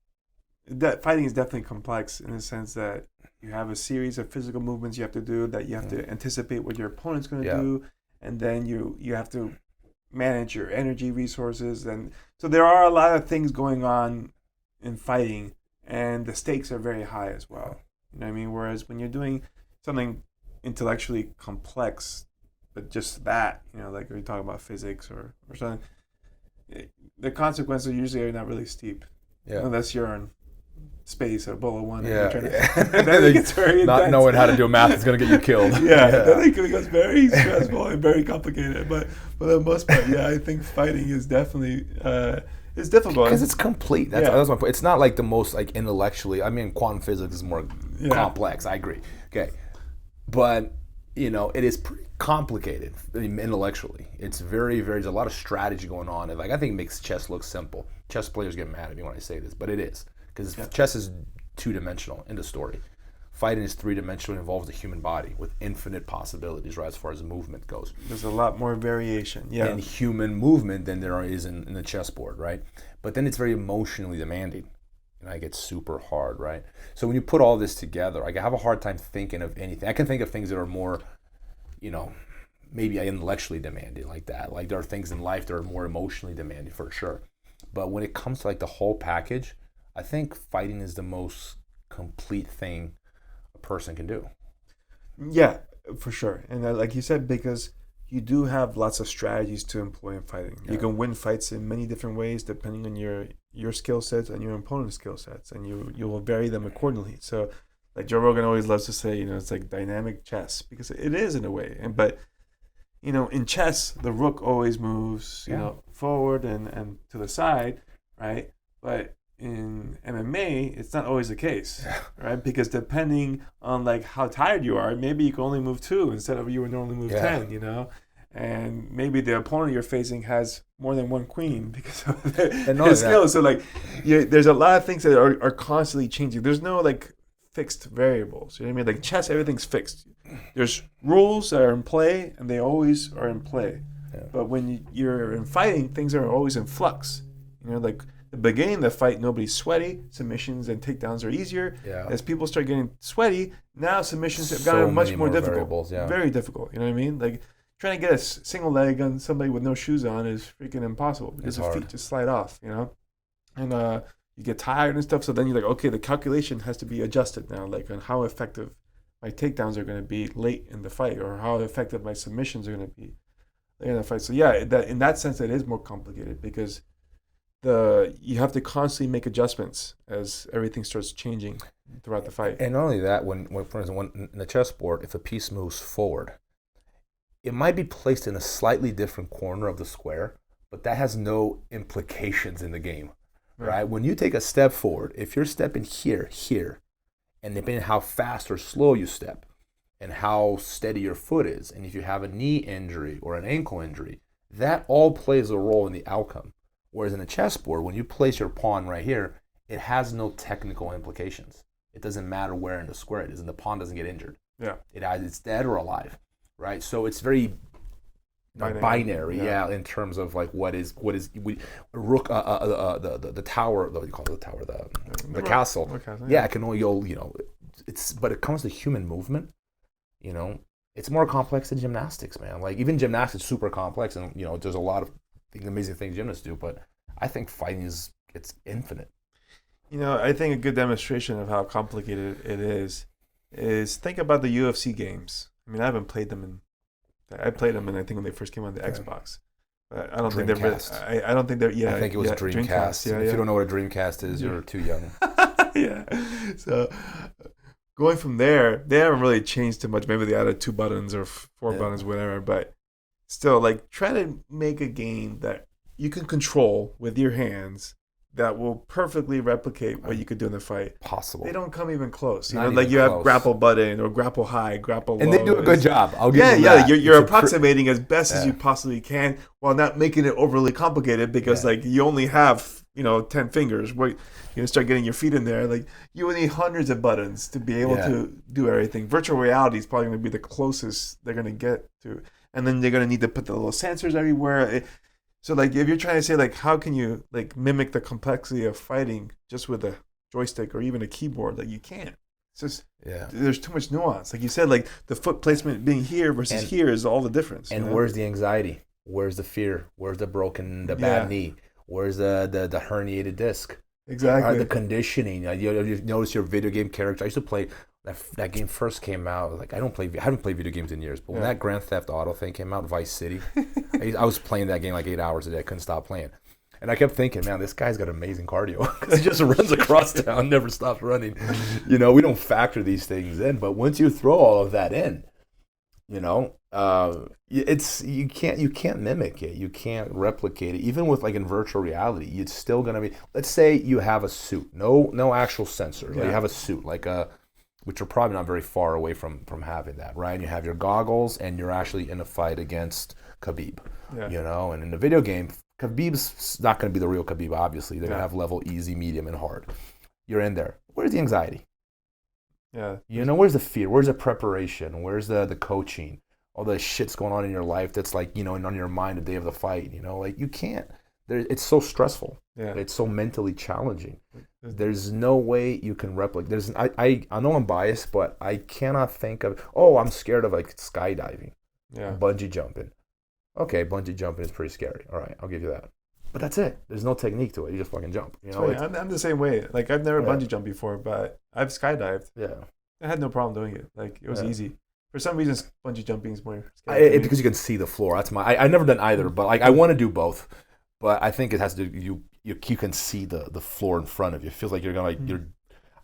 That fighting is definitely complex in the sense that you have a series of physical movements you have to do, that you have to anticipate what your opponent's going to do, and then you have to manage your energy resources, and so there are a lot of things going on in fighting, and the stakes are very high as well. Whereas when you're doing something intellectually complex, but just that, like we talk about physics or something, the consequences usually are not really steep, unless you're on space or bullet one. Yeah. And then it gets very not intense. knowing how to do math is going to get you killed. Then it becomes very stressful and very complicated. But for the most part, I think fighting is definitely it's difficult because it's complete. That's my point. It's not like the most like intellectually. I mean, quantum physics is more complex. I agree. Okay, but it is pretty complicated intellectually. It's very, very. There's a lot of strategy going on. And I think it makes chess look simple. Chess players get mad at me when I say this, but it is because chess is two-dimensional in the story. Fighting is three-dimensional, involves the human body with infinite possibilities, right, as far as movement goes. There's a lot more variation, in human movement than there is in the chessboard, right? But then it's very emotionally demanding, and I get super hard, right? So when you put all this together, I have a hard time thinking of anything. I can think of things that are more, maybe intellectually demanding like that. Like there are things in life that are more emotionally demanding for sure. But when it comes to like the whole package, I think fighting is the most complete thing person can do. Yeah, for sure. And like you said, because you do have lots of strategies to employ in fighting. You can win fights in many different ways depending on your skill sets and your opponent's skill sets, and you will vary them accordingly. So like Joe Rogan always loves to say, it's like dynamic chess, because it is in a way. But in chess, the rook always moves forward and to the side, right? But in MMA, it's not always the case, right? Because depending on like how tired you are, maybe you can only move 2 instead of you would normally move 10, and maybe the opponent you're facing has more than one queen because of their skills. So like, there's a lot of things that are constantly changing. There's no like fixed variables. You know what I mean? Like chess, everything's fixed. There's rules that are in play, and they always are in play. Yeah. But when you're in fighting, things are always in flux. Like the beginning of the fight, nobody's sweaty. Submissions and takedowns are easier. Yeah. As people start getting sweaty, now submissions have gotten much more difficult. Very difficult. You know what I mean? Like trying to get a single leg on somebody with no shoes on is freaking impossible because the feet just slide off. And you get tired and stuff. So then you're like, okay, the calculation has to be adjusted now, like on how effective my takedowns are going to be late in the fight, or how effective my submissions are going to be late in the fight. So in that sense, it is more complicated because you have to constantly make adjustments as everything starts changing throughout the fight. And not only that, when for instance, in the chessboard, if a piece moves forward, it might be placed in a slightly different corner of the square, but that has no implications in the game, right? When you take a step forward, if you're stepping here, and depending on how fast or slow you step, and how steady your foot is, and if you have a knee injury or an ankle injury, that all plays a role in the outcome. Whereas in a chessboard, when you place your pawn right here, it has no technical implications. It doesn't matter where in the square it is, and the pawn doesn't get injured. Yeah, it's dead or alive, right? So it's very binary, in terms of like what is rook, the tower, what do you call it, the tower, the castle. It can only but it comes to human movement, it's more complex than gymnastics, man. Like even gymnastics is super complex, and there's a lot of amazing things gymnasts do, but I think fighting it's infinite. I think a good demonstration of how complicated it is think about the UFC games. I mean, I haven't played them I played them, and I think when they first came on the Xbox. But I don't think they're really, I don't think they're I think it was Dreamcast. If you don't know what a Dreamcast is, you're too young. So going from there, they haven't really changed too much. Maybe they added 2 buttons or 4 buttons, whatever, but still, like, try to make a game that you can control with your hands that will perfectly replicate what you could do in the fight. Possible. They don't come even close. Like you have grapple button or grapple high, grapple low. And they do a good job. I'll give them that. You're approximating as best as you possibly can while not making it overly complicated because like you only have 10 fingers. Where you start getting your feet in there. Like you will need hundreds of buttons to be able to do everything. Virtual reality is probably going to be the closest they're going to get to. And then they're going to need to put the little sensors everywhere. So, like, if you're trying to say, like, how can you, like, mimic the complexity of fighting just with a joystick or even a keyboard? Like, you can't. It's just, there's too much nuance. Like you said, like, the foot placement being here versus here is all the difference. And where's the anxiety? Where's the fear? Where's the bad knee? Where's the herniated disc? Exactly. The conditioning. You notice your video game character. I used to play, that game first came out. Like I haven't played video games in years, but when that Grand Theft Auto thing came out, Vice City, I was playing that game like 8 hours a day. I couldn't stop playing. And I kept thinking, man, this guy's got amazing cardio. He just runs across town, never stops running. We don't factor these things in. But once you throw all of that in, it's you can't mimic it. You can't replicate it. Even with like in virtual reality, it's still gonna be. Let's say you have a suit, no actual sensors. Yeah. You have a suit which are probably not very far away from having that, right? And you have your goggles, and you're actually in a fight against Khabib. Yeah. And in the video game, Khabib's not going to be the real Khabib. Obviously, they're gonna have level easy, medium, and hard. You're in there. Where's the anxiety? Yeah. Where's the fear? Where's the preparation? Where's the coaching? All the shit's going on in your life that's like, on your mind the day of the fight, like you can't. It's so stressful. Yeah. It's so mentally challenging. There's no way you can replicate. I know I'm biased, but I cannot think of, I'm scared of like skydiving. Yeah. Bungee jumping. Okay, bungee jumping is pretty scary. All right, I'll give you that. But that's it. There's no technique to it. You just fucking jump. I'm the same way. Like I've never bungee jumped before, but I've skydived. Yeah. I had no problem doing it. Like it was easy. For some reason, bungee jumping is more scary. Because you can see the floor. That's I've never done either, but like I want to do both. But I think it has to do you can see the floor in front of you. It feels like you're gonna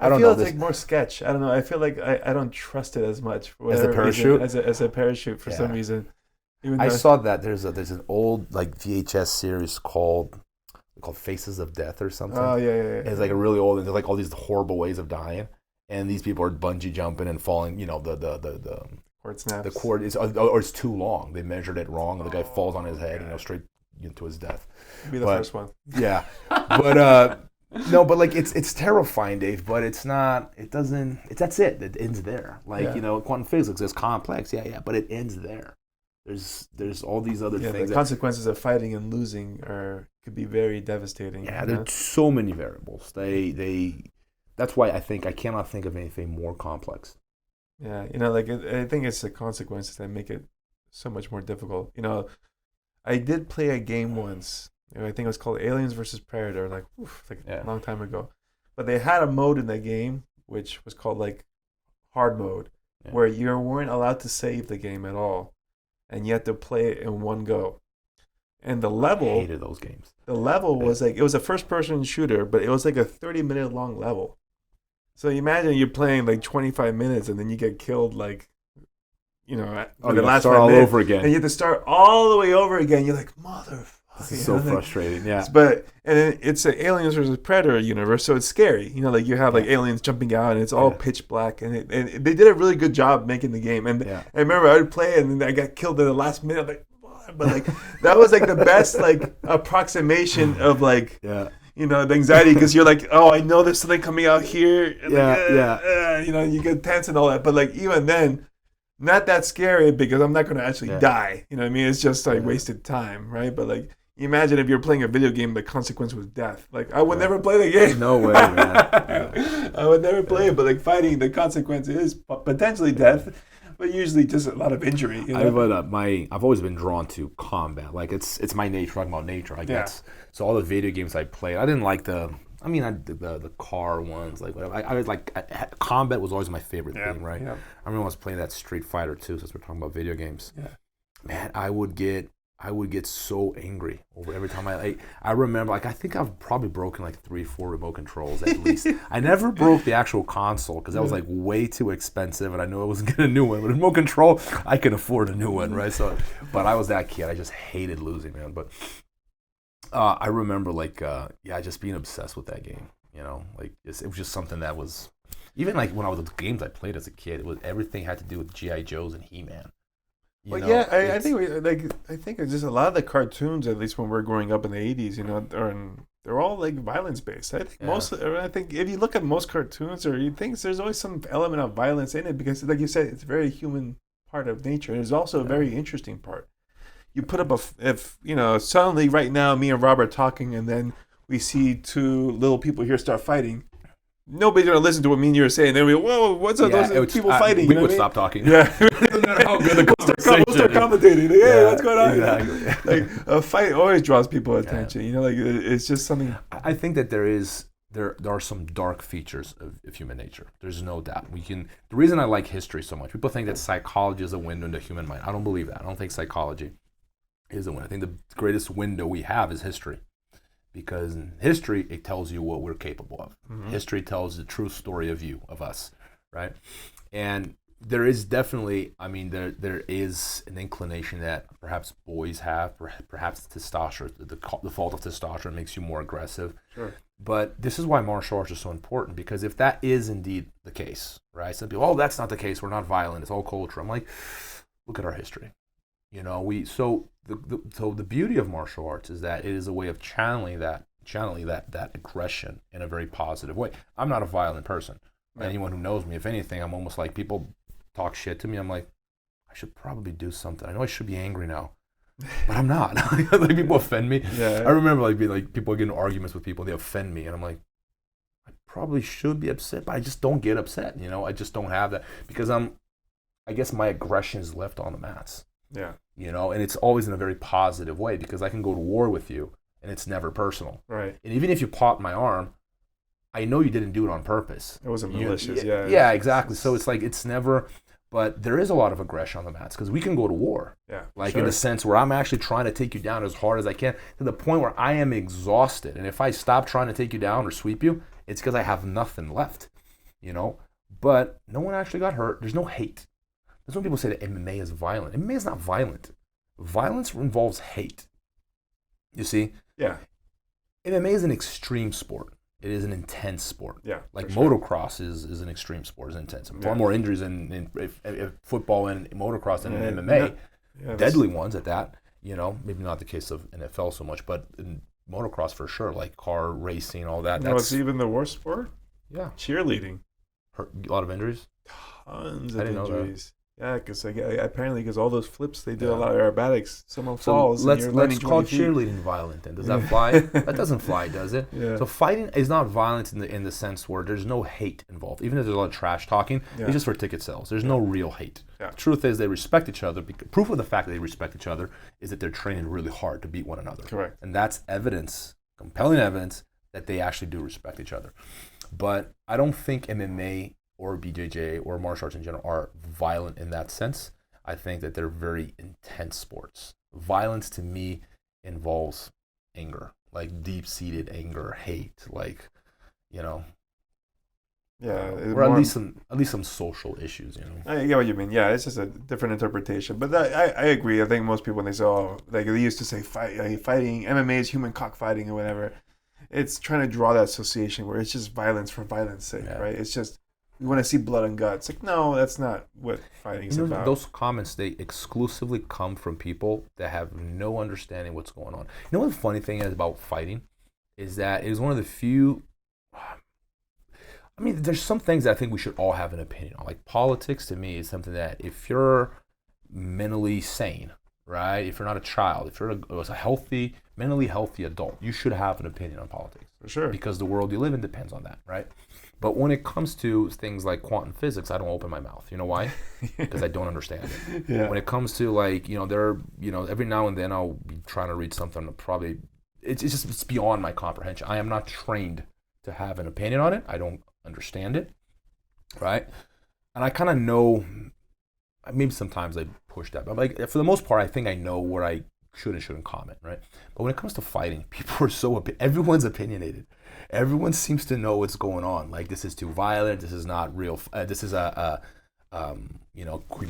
I feel it's like more sketch. I don't know. I feel like I don't trust it as much as a parachute. As a parachute for some reason. I saw that there's an old like VHS series called Faces of Death or something. Oh yeah. It's like a really old, and there's like all these horrible ways of dying, and these people are bungee jumping and falling. The cord snaps. The cord is or it's too long. They measured it wrong, and the guy falls on his head, straight into his death. Be the first one. Yeah, but no, but like it's terrifying, Dave. But it's not. It doesn't. That's it. It ends there. Like quantum physics is complex. Yeah, but it ends there. There's all these other things. The consequences of fighting and losing could be very devastating. Yeah, there's so many variables. That's why I cannot think of anything more complex. Yeah, I think it's the consequences that make it so much more difficult. I did play a game once. I think it was called Aliens versus Predator, a long time ago. But they had a mode in that game which was called like hard mode, where you weren't allowed to save the game at all. And you had to play it in one go. And the level... I hated those games. The level was like... It was a first-person shooter, but it was like a 30-minute long level. So you imagine you're playing like 25 minutes and then you get killed like... the last 5 minutes. All over again. And you have to start all the way over again. You're like, motherfucker. This is so frustrating, yeah. And then it's an Aliens versus Predator universe, so it's scary. You have like aliens jumping out, and it's all pitch black, and they did a really good job making the game. And I remember I would play it, and then I got killed in the last minute. I'm like, what? But like that was like the best like approximation of like the anxiety, because you're like, oh, I know there's something coming out here. And you get tense and all that, but like even then. Not that scary because I'm not going to actually die. You know what I mean? It's just like wasted time, right? But like, imagine if you're playing a video game, the consequence was death. Like, I would never play the game. No way, man. I would never play it, but like fighting, the consequence is potentially death, but usually just a lot of injury. I've always been drawn to combat. Like it's my nature. Talking about nature, I guess. So all the video games I played, I didn't like the car ones, like whatever. I was like combat was always my favorite thing, right? Yeah. I remember I was playing that Street Fighter 2, since we're talking about video games. Yeah. Man, I would get so angry over every time I remember, like I think I've probably broken like 3-4 remote controls at least. I never broke the actual console because that was like way too expensive, and I knew I wasn't getting a new one. But remote control, I can afford a new one, right? So, but I was that kid. I just hated losing, man. But I remember just being obsessed with that game. Like it was just something that was, even like when I was the games I played as a kid, everything had to do with G.I. Joes and He-Man. I think it's just a lot of the cartoons, at least when we're growing up in the 80s, they're all like violence based. I think if you look at most cartoons or you think there's always some element of violence in it, because like you said, it's a very human part of nature. And it's also a very interesting part. You put up suddenly right now me and Rob are talking, and then we see two little people here start fighting. Nobody's gonna listen to what me and you are saying. They'll be, whoa, what's up? Those people fighting. We would stop talking. Yeah, no matter how good the conversation. We'll start commentating. Like, hey, what's going on? Exactly. Like a fight always draws people's attention. It's just something. I think that there are some dark features of human nature. There's no doubt. The reason I like history so much. People think that psychology is a window into human mind. I don't believe that. I don't think psychology is a window. I think the greatest window we have is history. Because in history, it tells you what we're capable of. Mm-hmm. History tells the true story of us, right? And there is definitely, there is an inclination that perhaps boys have, perhaps testosterone, the fault of testosterone makes you more aggressive. Sure. But this is why martial arts is so important, because if that is indeed the case, right? Some people, that's not the case. We're not violent. It's all culture. I'm like, look at our history. So the beauty of martial arts is that it is a way of channeling that aggression in a very positive way. I'm not a violent person. Right. Anyone who knows me, if anything, I'm almost like, people talk shit to me. I'm like, I should probably do something. I know I should be angry now, but I'm not. Like, people offend me. Yeah. I remember being like, people get in arguments with people, they offend me, and I'm like, I probably should be upset, but I just don't get upset. I just don't have that, because I guess my aggression is left on the mats. Yeah. And it's always in a very positive way, because I can go to war with you and it's never personal. Right. And even if you pop my arm, I know you didn't do it on purpose. It wasn't malicious. Yeah, exactly. So it's like, it's never, but there is a lot of aggression on the mats, because we can go to war. Yeah. Like, sure. in the sense where I'm actually trying to take you down as hard as I can, to the point where I am exhausted. And if I stop trying to take you down or sweep you, it's because I have nothing left, But no one actually got hurt. There's no hate. That's when people say that MMA is violent. MMA is not violent. Violence involves hate. You see? Yeah. MMA is an extreme sport. It is an intense sport. Yeah. Like sure. motocross is an extreme sport. It's intense. Far more injuries in football and motocross than in MMA. Yeah, deadly ones at that. Maybe not the case of NFL so much, but in motocross for sure, like car racing, all that. It's even the worst sport? Yeah. Cheerleading. A lot of injuries? Tons of injuries. Yeah, because because all those flips, they do a lot of aerobatics. Someone falls. Let's call cheerleading violent. Then does that fly? That doesn't fly, does it? Yeah. So fighting is not violent in the sense where there's no hate involved. Even if there's a lot of trash talking, it's just for ticket sales. There's no real hate. Yeah. The truth is, they respect each other. Proof of the fact that they respect each other is that they're training really hard to beat one another. Correct. And that's evidence, compelling evidence, that they actually do respect each other. But I don't think MMA or BJJ or martial arts in general are violent in that sense. I think that they're very intense sports. Violence to me involves anger, like deep-seated anger, hate, Yeah, or at least some social issues. I get what you mean. Yeah, it's just a different interpretation. But I agree. I think most people, when they say, they used to say fighting MMA is human cockfighting or whatever. It's trying to draw that association where it's just violence for violence sake, right? It's just, we want to see blood and guts. Like, no, that's not what fighting is about. Those comments, they exclusively come from people that have no understanding what's going on. You know what the funny thing is about fighting? Is that it is one of the few... there's some things that I think we should all have an opinion on. Like, politics, to me, is something that if you're mentally sane, right? If you're not a child, if you're a mentally healthy adult, you should have an opinion on politics. For sure. Because the world you live in depends on that, right? But when it comes to things like quantum physics, I don't open my mouth. You know why? Because I don't understand it. Yeah. When it comes to every now and then I'll be trying to read something. Probably it's beyond my comprehension. I am not trained to have an opinion on it. I don't understand it, right? And I kind of know. Maybe sometimes I push that, but for the most part, I think I know where I should and shouldn't comment, right? But when it comes to fighting, people are everyone's opinionated. Everyone seems to know what's going on. Like, this is too violent. This is not real. This is human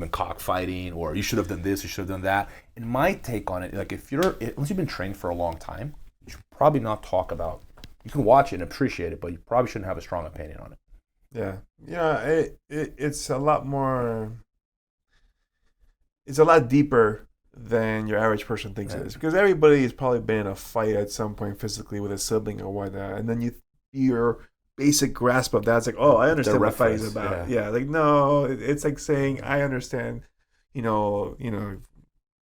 cockfighting, or you should have done this. You should have done that. And my take on it, like, unless you've been trained for a long time, you should probably not talk about. You can watch it and appreciate it, but you probably shouldn't have a strong opinion on it. Yeah. It's a lot more. It's a lot deeper than your average person thinks it is, because everybody has probably been in a fight at some point physically with a sibling or whatnot, and then your basic grasp of that's like, oh, I understand what fighting is about. Yeah, like, no, it's like saying I understand,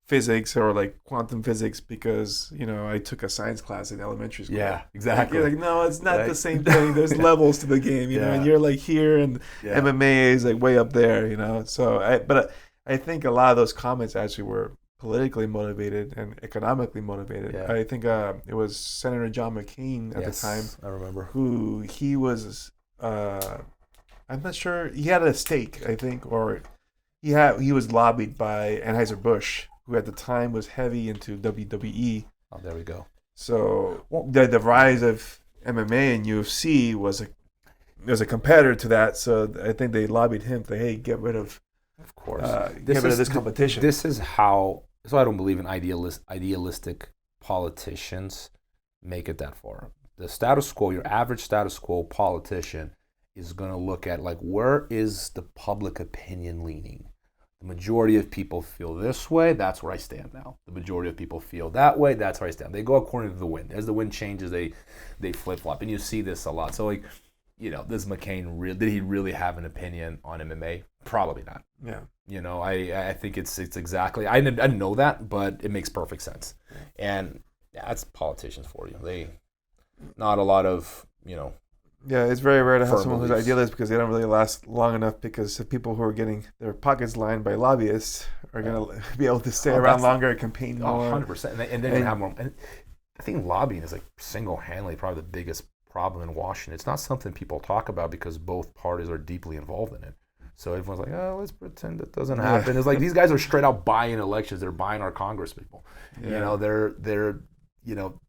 physics or like quantum physics because I took a science class in elementary school. Yeah, exactly. You're like, no, it's not the same thing. There's levels to the game, and you're like here, and MMA is like way up there, So I think a lot of those comments actually were politically motivated and economically motivated. I think it was Senator John McCain at the time. I remember. Who he was, I'm not sure, he had a stake, I think, or he was lobbied by Anheuser-Busch, who at the time was heavy into WWE. Oh, there we go. So the rise of MMA and UFC was a competitor to that. So I think they lobbied him to, hey, get rid of course, get rid of this competition. This is how. So I don't believe in idealistic politicians make it that far. The status quo, your average status quo politician, is going to look at like, where is the public opinion leaning? The majority of people feel this way, that's where I stand now. The majority of people feel that way, that's where I stand. They go according to the wind. As the wind changes, they flip-flop. And you see this a lot. So, like, you know, does McCain, did he really have an opinion on MMA? Probably not. Yeah. You know, I think it's exactly, I didn't know that, but it makes perfect sense. And that's politicians for you. They, not a lot of, you know. Yeah, it's very rare to have someone beliefs. who's idealist because they don't really last long enough, because the people who are getting their pockets lined by lobbyists are going to be able to stay around longer and campaign more. 100%. And they're going to have more. And I think lobbying is like single-handedly probably the biggest problem in Washington. It's not something people talk about because both parties are deeply involved in it. So everyone's like, oh, let's pretend it doesn't happen. It's like these guys are straight out buying elections. They're buying our Congress people. Yeah. You know, they're you know,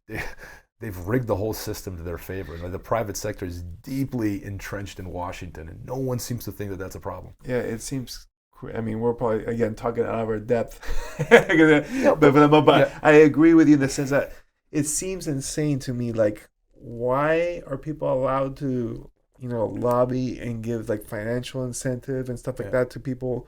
they've rigged the whole system to their favor. Like, the private sector is deeply entrenched in Washington, and no one seems to think that that's a problem. Yeah, it seems. I mean, we're probably again talking out of our depth, but I agree with you in the sense that it seems insane to me. Like, why are people allowed to, you know, lobby and give like financial incentive and stuff like that to people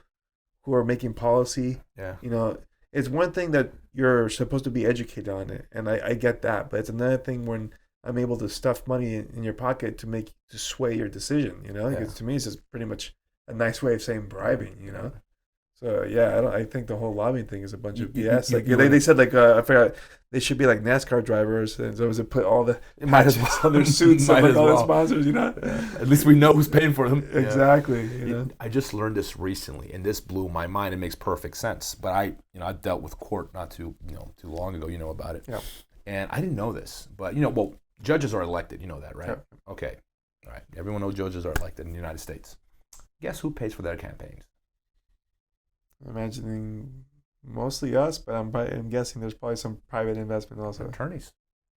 who are making policy? Yeah, you know, it's one thing that you're supposed to be educated on it, and I get that, but it's another thing when I'm able to stuff money in your pocket to sway your decision. You know, because to me it's just pretty much a nice way of saying bribing. You know. So yeah, I think the whole lobbying thing is a bunch of BS. They said like I forgot, they should be like NASCAR drivers, and so it put all the patches on their suits and like all the sponsors, you know. Yeah. At least we know who's paying for them. Exactly. You know? I just learned this recently, and this blew my mind. It makes perfect sense. But I dealt with court not too long ago. You know about it. Yeah. And I didn't know this, but judges are elected. You know that, right? Yeah. Okay. All right. Everyone knows judges are elected in the United States. Guess who pays for their campaigns? Imagining mostly us, but I'm guessing there's probably some private investment also. Attorneys,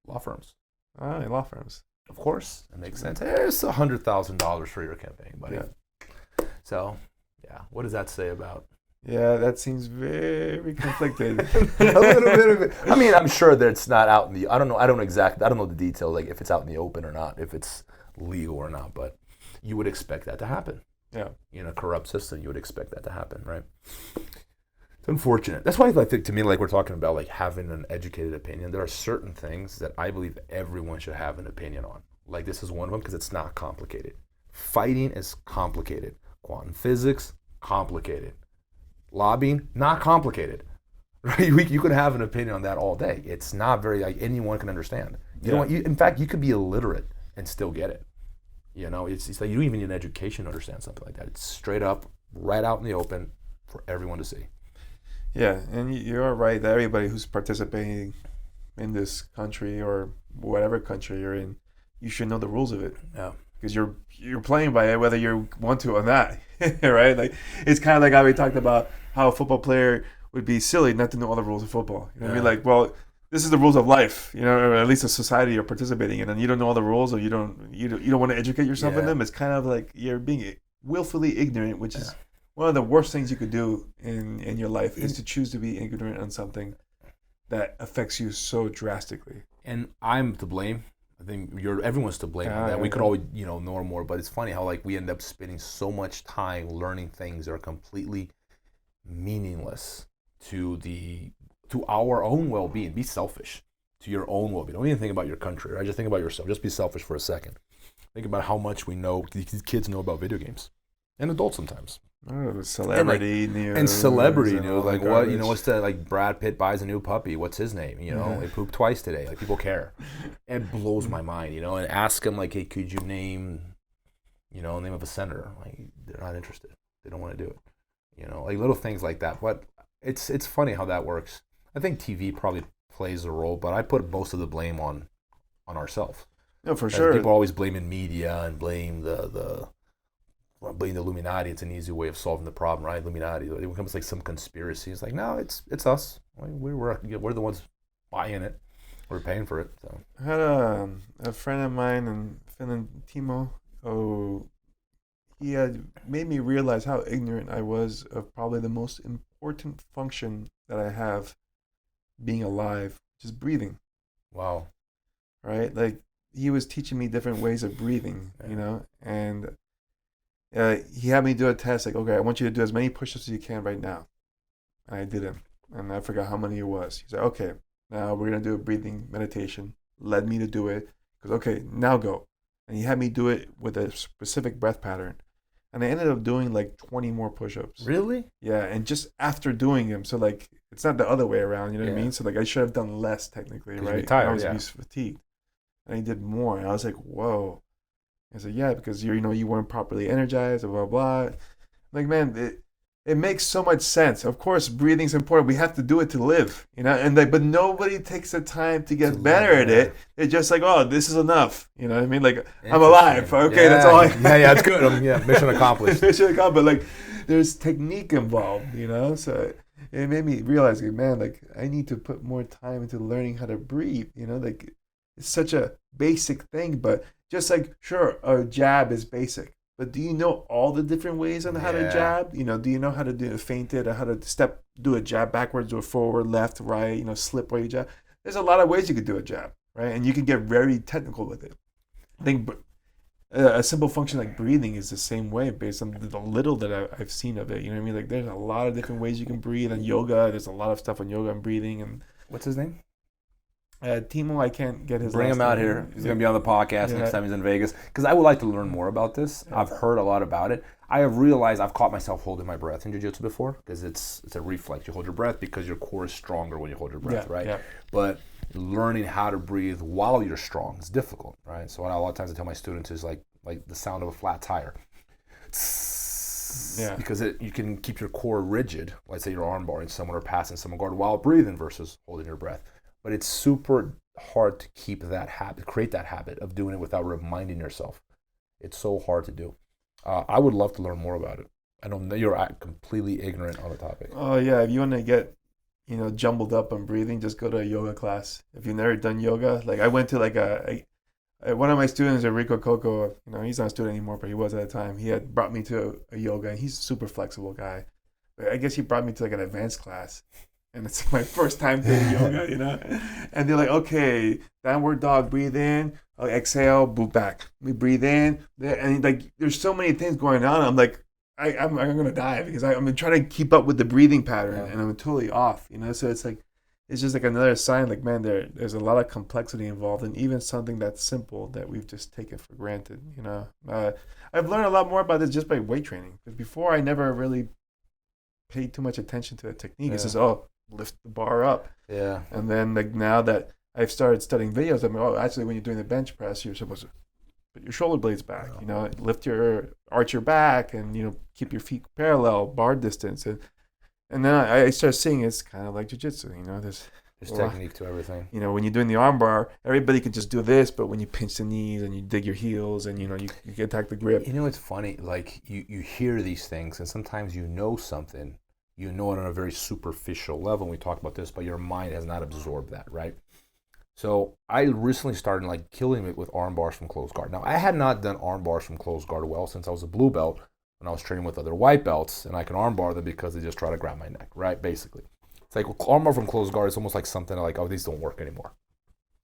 law firms. Law firms. Of course, it makes sense. It's $100,000 for your campaign, buddy. Yeah. So, what does that say about? Yeah, that seems very conflicted. A little bit of it. I mean, I'm sure that it's not out in the. I don't know the details, like if it's out in the open or not, if it's legal or not. But you would expect that to happen. Yeah. In a corrupt system, you would expect that to happen, right? It's unfortunate. That's why I think, to me, like we're talking about, like having an educated opinion. There are certain things that I believe everyone should have an opinion on. Like this is one of them because it's not complicated. Fighting is complicated. Quantum physics, complicated. Lobbying, not complicated. Right? You could have an opinion on that all day. It's not very, like, anyone can understand. You know what? In fact, you could be illiterate and still get it. You know, it's like you don't even need an education to understand something like that. It's straight up, right out in the open for everyone to see. Yeah, and you're right that everybody who's participating in this country or whatever country you're in, you should know the rules of it. Yeah. Because you're playing by it whether you want to or not, right? Like, it's kind of like how we talked about how a football player would be silly not to know all the rules of football. You know what I mean? Like, well, this is the rules of life, you know, or at least a society you're participating in, and you don't know all the rules, or you don't want to educate yourself in them. It's kind of like you're being willfully ignorant, which is one of the worst things you could do in your life, is to choose to be ignorant on something that affects you so drastically. And I'm to blame. I think everyone's to blame on that. We could always, know more, but it's funny how like we end up spending so much time learning things that are completely meaningless to our own well-being. Be selfish to your own well-being. Don't even think about your country, right? Just think about yourself. Just be selfish for a second. Think about how much these kids know about video games, and adults sometimes. Celebrity news. And celebrity news, like what? What's that? Like Brad Pitt buys a new puppy. What's his name? He pooped twice today. Like, people care. It blows my mind. And ask them like, hey, could you name of a senator? Like, they're not interested. They don't want to do it. Like little things like that. But it's funny how that works. I think TV probably plays a role, but I put most of the blame on ourselves. No, for sure. People are always blaming media and blame the Illuminati. It's an easy way of solving the problem, right? Illuminati. It becomes like some conspiracy. It's like, no, it's us. We're the ones buying it. We're paying for it. So I had a friend of mine in Finland, Timo. Oh, he had made me realize how ignorant I was of probably the most important function that I have, being alive, just breathing. wow. Right? Like he was teaching me different ways of breathing, and he had me do a test. Like, okay, I want you to do as many push-ups as you can right now, and I did them, and I forgot how many it was. He said, okay, now we're gonna do a breathing meditation. Led me to do it. Because okay, now go, and he had me do it with a specific breath pattern. And I ended up doing like 20 more push-ups. Really? Yeah, and just after doing them, so like it's not the other way around, you know what I mean? So like I should have done less technically, right? You'd be tired, I was fatigued, and I did more. And I was like, whoa. I said, yeah, because you weren't properly energized, blah blah. Like man, it makes so much sense. Of course, breathing's important. We have to do it to live, and like, but nobody takes the time to get better at it. They're just like, oh, this is enough. You know what I mean? Like, I'm alive. Okay, that's all. Yeah, it's good. Mission accomplished. Mission accomplished. But like, there's technique involved. So it made me realize, like, man, like I need to put more time into learning how to breathe. Like it's such a basic thing, but just like sure, a jab is basic. But do you know all the different ways on how to jab? Do you know how to do a feinted or how to do a jab backwards or forward, left, right, slip while you jab? There's a lot of ways you could do a jab, right? And you can get very technical with it. I think a simple function like breathing is the same way based on the little that I've seen of it. You know what I mean? Like there's a lot of different ways you can breathe. And yoga, there's a lot of stuff on yoga and breathing. And what's his name? Timo, I can't get his. Bring him out here. He's going to be on the podcast next time he's in Vegas. Because I would like to learn more about this. Yeah. I've heard a lot about it. I have realized I've caught myself holding my breath in jiu-jitsu before because it's a reflex. You hold your breath because your core is stronger when you hold your breath, right? Yeah. But learning how to breathe while you're strong is difficult, right? So what a lot of times I tell my students is like the sound of a flat tire. Yeah. Because you can keep your core rigid, let's say you're arm barring someone or passing someone guard while breathing versus holding your breath. But it's super hard to keep that habit, create that habit of doing it without reminding yourself. It's so hard to do. I would love to learn more about it. I know you're completely ignorant on the topic. Oh yeah, if you want to get, jumbled up on breathing, just go to a yoga class. If you've never done yoga, like I went to like one of my students, Rico Coco, he's not a student anymore, but he was at the time. He had brought me to a yoga, and he's a super flexible guy. I guess he brought me to like an advanced class. And it's my first time doing yoga, And they're like, okay, downward dog, breathe in, exhale, boot back. We breathe in, and like, there's so many things going on. I'm like, I'm gonna die because I'm trying to keep up with the breathing pattern, and I'm totally off, So it's like, it's just like another sign, like, man, there's a lot of complexity involved, and even something that's simple that we've just taken for granted, I've learned a lot more about this just by weight training, because before I never really paid too much attention to the technique. It's just, lift the bar up. Yeah. And then like now that I've started studying videos, I'm like, actually when you're doing the bench press, you're supposed to put your shoulder blades back, arch your back and, keep your feet parallel, bar distance. And then I started seeing it's kind of like jiu-jitsu, there's technique to everything. When you're doing the arm bar, everybody can just do this, but when you pinch the knees and you dig your heels and, you can attack the grip. It's funny, like you hear these things and sometimes something, it on a very superficial level. We talked about this, but your mind has not absorbed that, right? So I recently started like killing it with arm bars from closed guard. Now I had not done arm bars from closed guard well since I was a blue belt when I was training with other white belts, and I can arm bar them because they just try to grab my neck, right? Basically, it's like arm bar from closed guard is almost like something like, oh, these don't work anymore.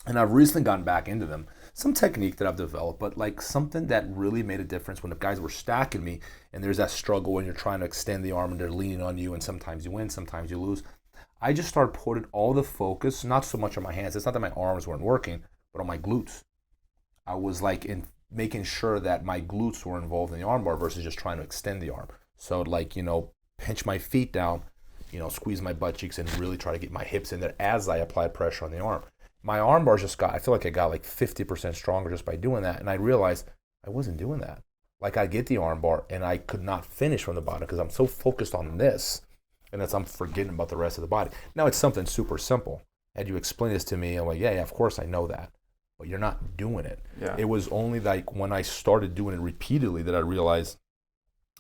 And I've recently gotten back into them. Some technique that I've developed, but like something that really made a difference when the guys were stacking me and there's that struggle when you're trying to extend the arm and they're leaning on you and sometimes you win, sometimes you lose. I just started putting all the focus, not so much on my hands. It's not that my arms weren't working, but on my glutes. I was like in making sure that my glutes were involved in the arm bar versus just trying to extend the arm. So like, pinch my feet down, squeeze my butt cheeks and really try to get my hips in there as I apply pressure on the arm. My arm bars I feel like I got like 50% stronger just by doing that. And I realized I wasn't doing that. Like I get the arm bar and I could not finish from the bottom because I'm so focused on this and I'm forgetting about the rest of the body. Now it's something super simple. And you explain this to me, I'm like, yeah, of course I know that. But you're not doing it. Yeah. It was only like when I started doing it repeatedly that I realized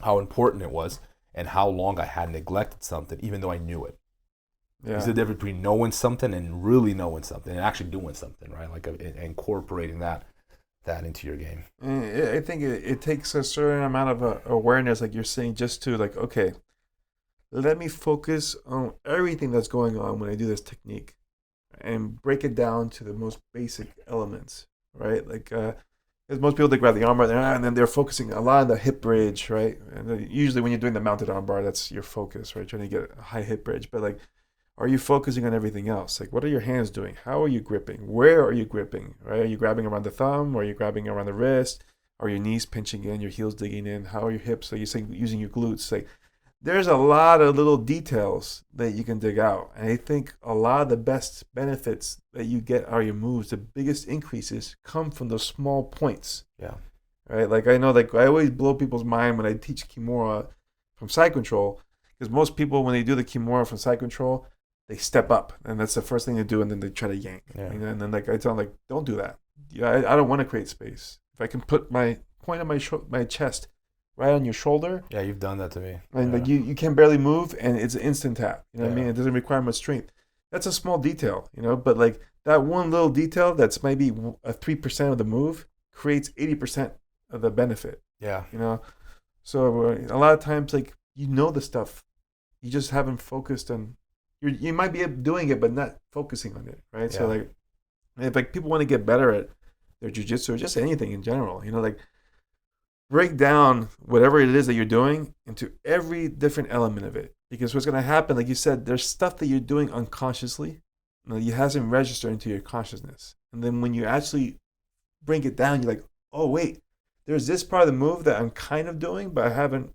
how important it was and how long I had neglected something, even though I knew it. Yeah. There's the difference between knowing something and really knowing something and actually doing something, right? Like incorporating that into your game. I think it takes a certain amount of awareness, like you're saying, just to like, okay, let me focus on everything that's going on when I do this technique and break it down to the most basic elements, right? Like, because most people, they grab the armbar and then they're focusing a lot on the hip bridge, right? And usually when you're doing the mounted armbar, that's your focus, right? Trying to get a high hip bridge. But like, are you focusing on everything else? Like, what are your hands doing? How are you gripping? Where are you gripping, right? Are you grabbing around the thumb? Or are you grabbing around the wrist? Are your knees pinching in, your heels digging in? How are your hips? Are you saying using your glutes? Like, there's a lot of little details that you can dig out. And I think a lot of the best benefits that you get are your moves. The biggest increases come from those small points. Yeah. Right? Like, I know, like, I always blow people's mind when I teach Kimura from side control, because most people, when they do the Kimura from side control, they step up, and that's the first thing they do, and then they try to yank. Yeah. And then, like, I tell them, like, don't do that. Yeah, I don't want to create space. If I can put my point of my chest right on your shoulder. Yeah, you've done that to me. And yeah. like you can barely move, and it's an instant tap. You know what I Yeah. mean? It doesn't require much strength. That's a small detail, you know. But like that one little detail, that's maybe a 3% of the move, creates 80% of the benefit. Yeah. You know. So a lot of times, like, you know the stuff, you just haven't focused on. You might be doing it, but not focusing on it, right? Yeah. So like, if like people want to get better at their jiu-jitsu or just anything in general, you know, like, break down whatever it is that you're doing into every different element of it. Because what's going to happen, like you said, there's stuff that you're doing unconsciously, you know, it hasn't registered into your consciousness. And then when you actually bring it down, you're like, oh, wait, there's this part of the move that I'm kind of doing, but I haven't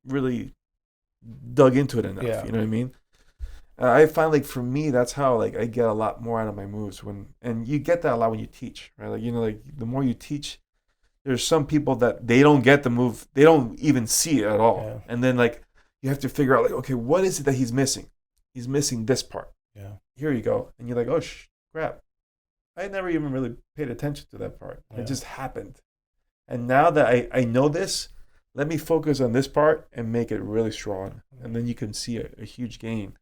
really dug into it enough. Yeah. You know what I mean? I find, like, for me, that's how, like, I get a lot more out of my moves and you get that a lot when you teach, right? Like, you know, like, the more you teach, there's some people that they don't get the move, they don't even see it at all. Yeah. And then, like, you have to figure out, like, okay, what is it that he's missing? He's missing this part. Yeah. Here you go. And you're like, oh, crap. I never even really paid attention to that part. Yeah. It just happened. And now that I know this, let me focus on this part and make it really strong. And then you can see a huge gain.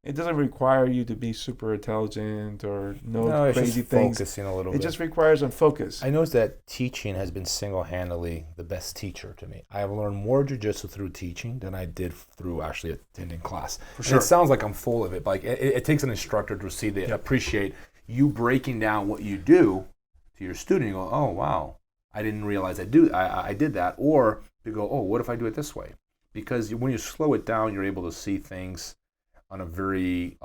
It doesn't require you to be super intelligent or know crazy things. Focusing a little bit. It just requires on focus. I noticed that teaching has been single-handedly the best teacher to me. I have learned more jiu-jitsu through teaching than I did through actually attending class. For sure. And it sounds like I'm full of it, but like it takes an instructor to see that, appreciate you breaking down what you do to your student. You go, oh, wow, I didn't realize I did that. Or to go, oh, what if I do it this way? Because when you slow it down, you're able to see things on a very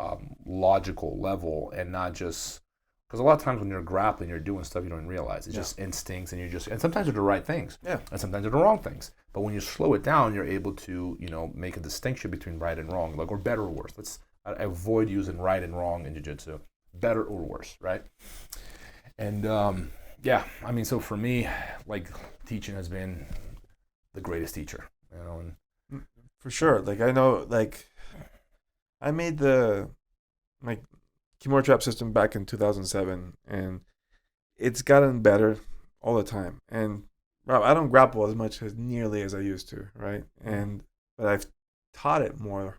logical level, and not just because a lot of times when you're grappling, you're doing stuff you don't even realize. It's just instincts, and sometimes they're the right things, and sometimes they're the wrong things. But when you slow it down, you're able to, you know, make a distinction between right and wrong, like, or better or worse. I avoid using right and wrong in jiu-jitsu, better or worse, right? And I mean, so for me, like, teaching has been the greatest teacher, you know. And for sure, like, I know, like, I made my Kimura trap system back in 2007, and it's gotten better all the time. And I don't grapple as much as nearly as I used to, right? But I've taught it more,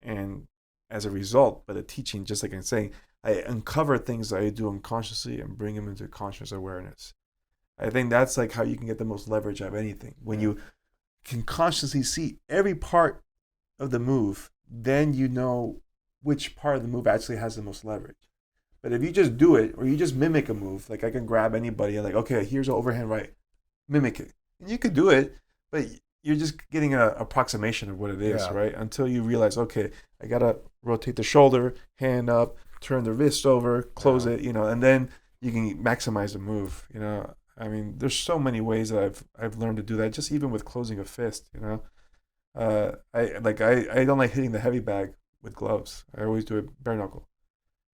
and as a result, by the teaching, just like I'm saying, I uncover things that I do unconsciously and bring them into conscious awareness. I think that's like how you can get the most leverage out of anything. When you can consciously see every part of the move, then you know which part of the move actually has the most leverage. But if you just do it, or you just mimic a move, like, I can grab anybody and, like, okay, here's an overhand right, mimic it. And you could do it, but you're just getting an approximation of what it is, right? Until you realize, okay, I got to rotate the shoulder, hand up, turn the wrist over, close it, you know, and then you can maximize the move, you know. I mean, there's so many ways that I've learned to do that, just even with closing a fist, you know. I don't like hitting the heavy bag with gloves. I always do it bare knuckle,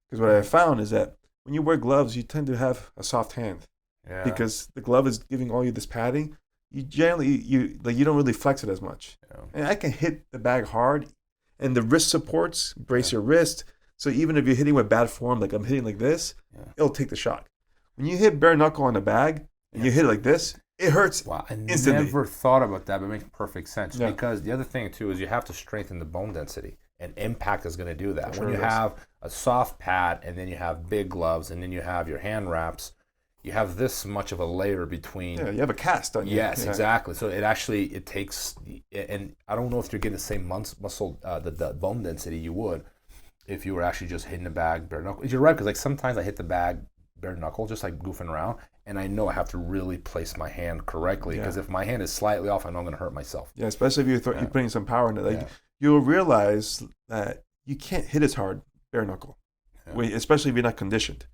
because what I found is that when you wear gloves, you tend to have a soft hand, because the glove is giving all you this padding. You generally you don't really flex it as much, and I can hit the bag hard, and the wrist supports brace your wrist. So even if you're hitting with bad form, like I'm hitting like this, it'll take the shock. When you hit bare knuckle on the bag and you hit it like this, it hurts. Wow, I instantly. never thought about that, but it makes perfect sense. Because the other thing too is you have to strengthen the bone density. And impact is going to do that. Sure when you have a soft pad and then you have big gloves and then you have your hand wraps, you have this much of a layer between. Yeah, you have a cast on you. Yes, exactly. So it takes, and I don't know if you're getting the same muscle, the bone density you would if you were actually just hitting the bag bare knuckle. You're right, because like sometimes I hit the bag bare knuckle, just like goofing around, and I know I have to really place my hand correctly, because if my hand is slightly off, I know I'm going to hurt myself. Yeah, especially if you're putting some power in it. Like you'll realize that you can't hit as hard bare knuckle, especially if you're not conditioned,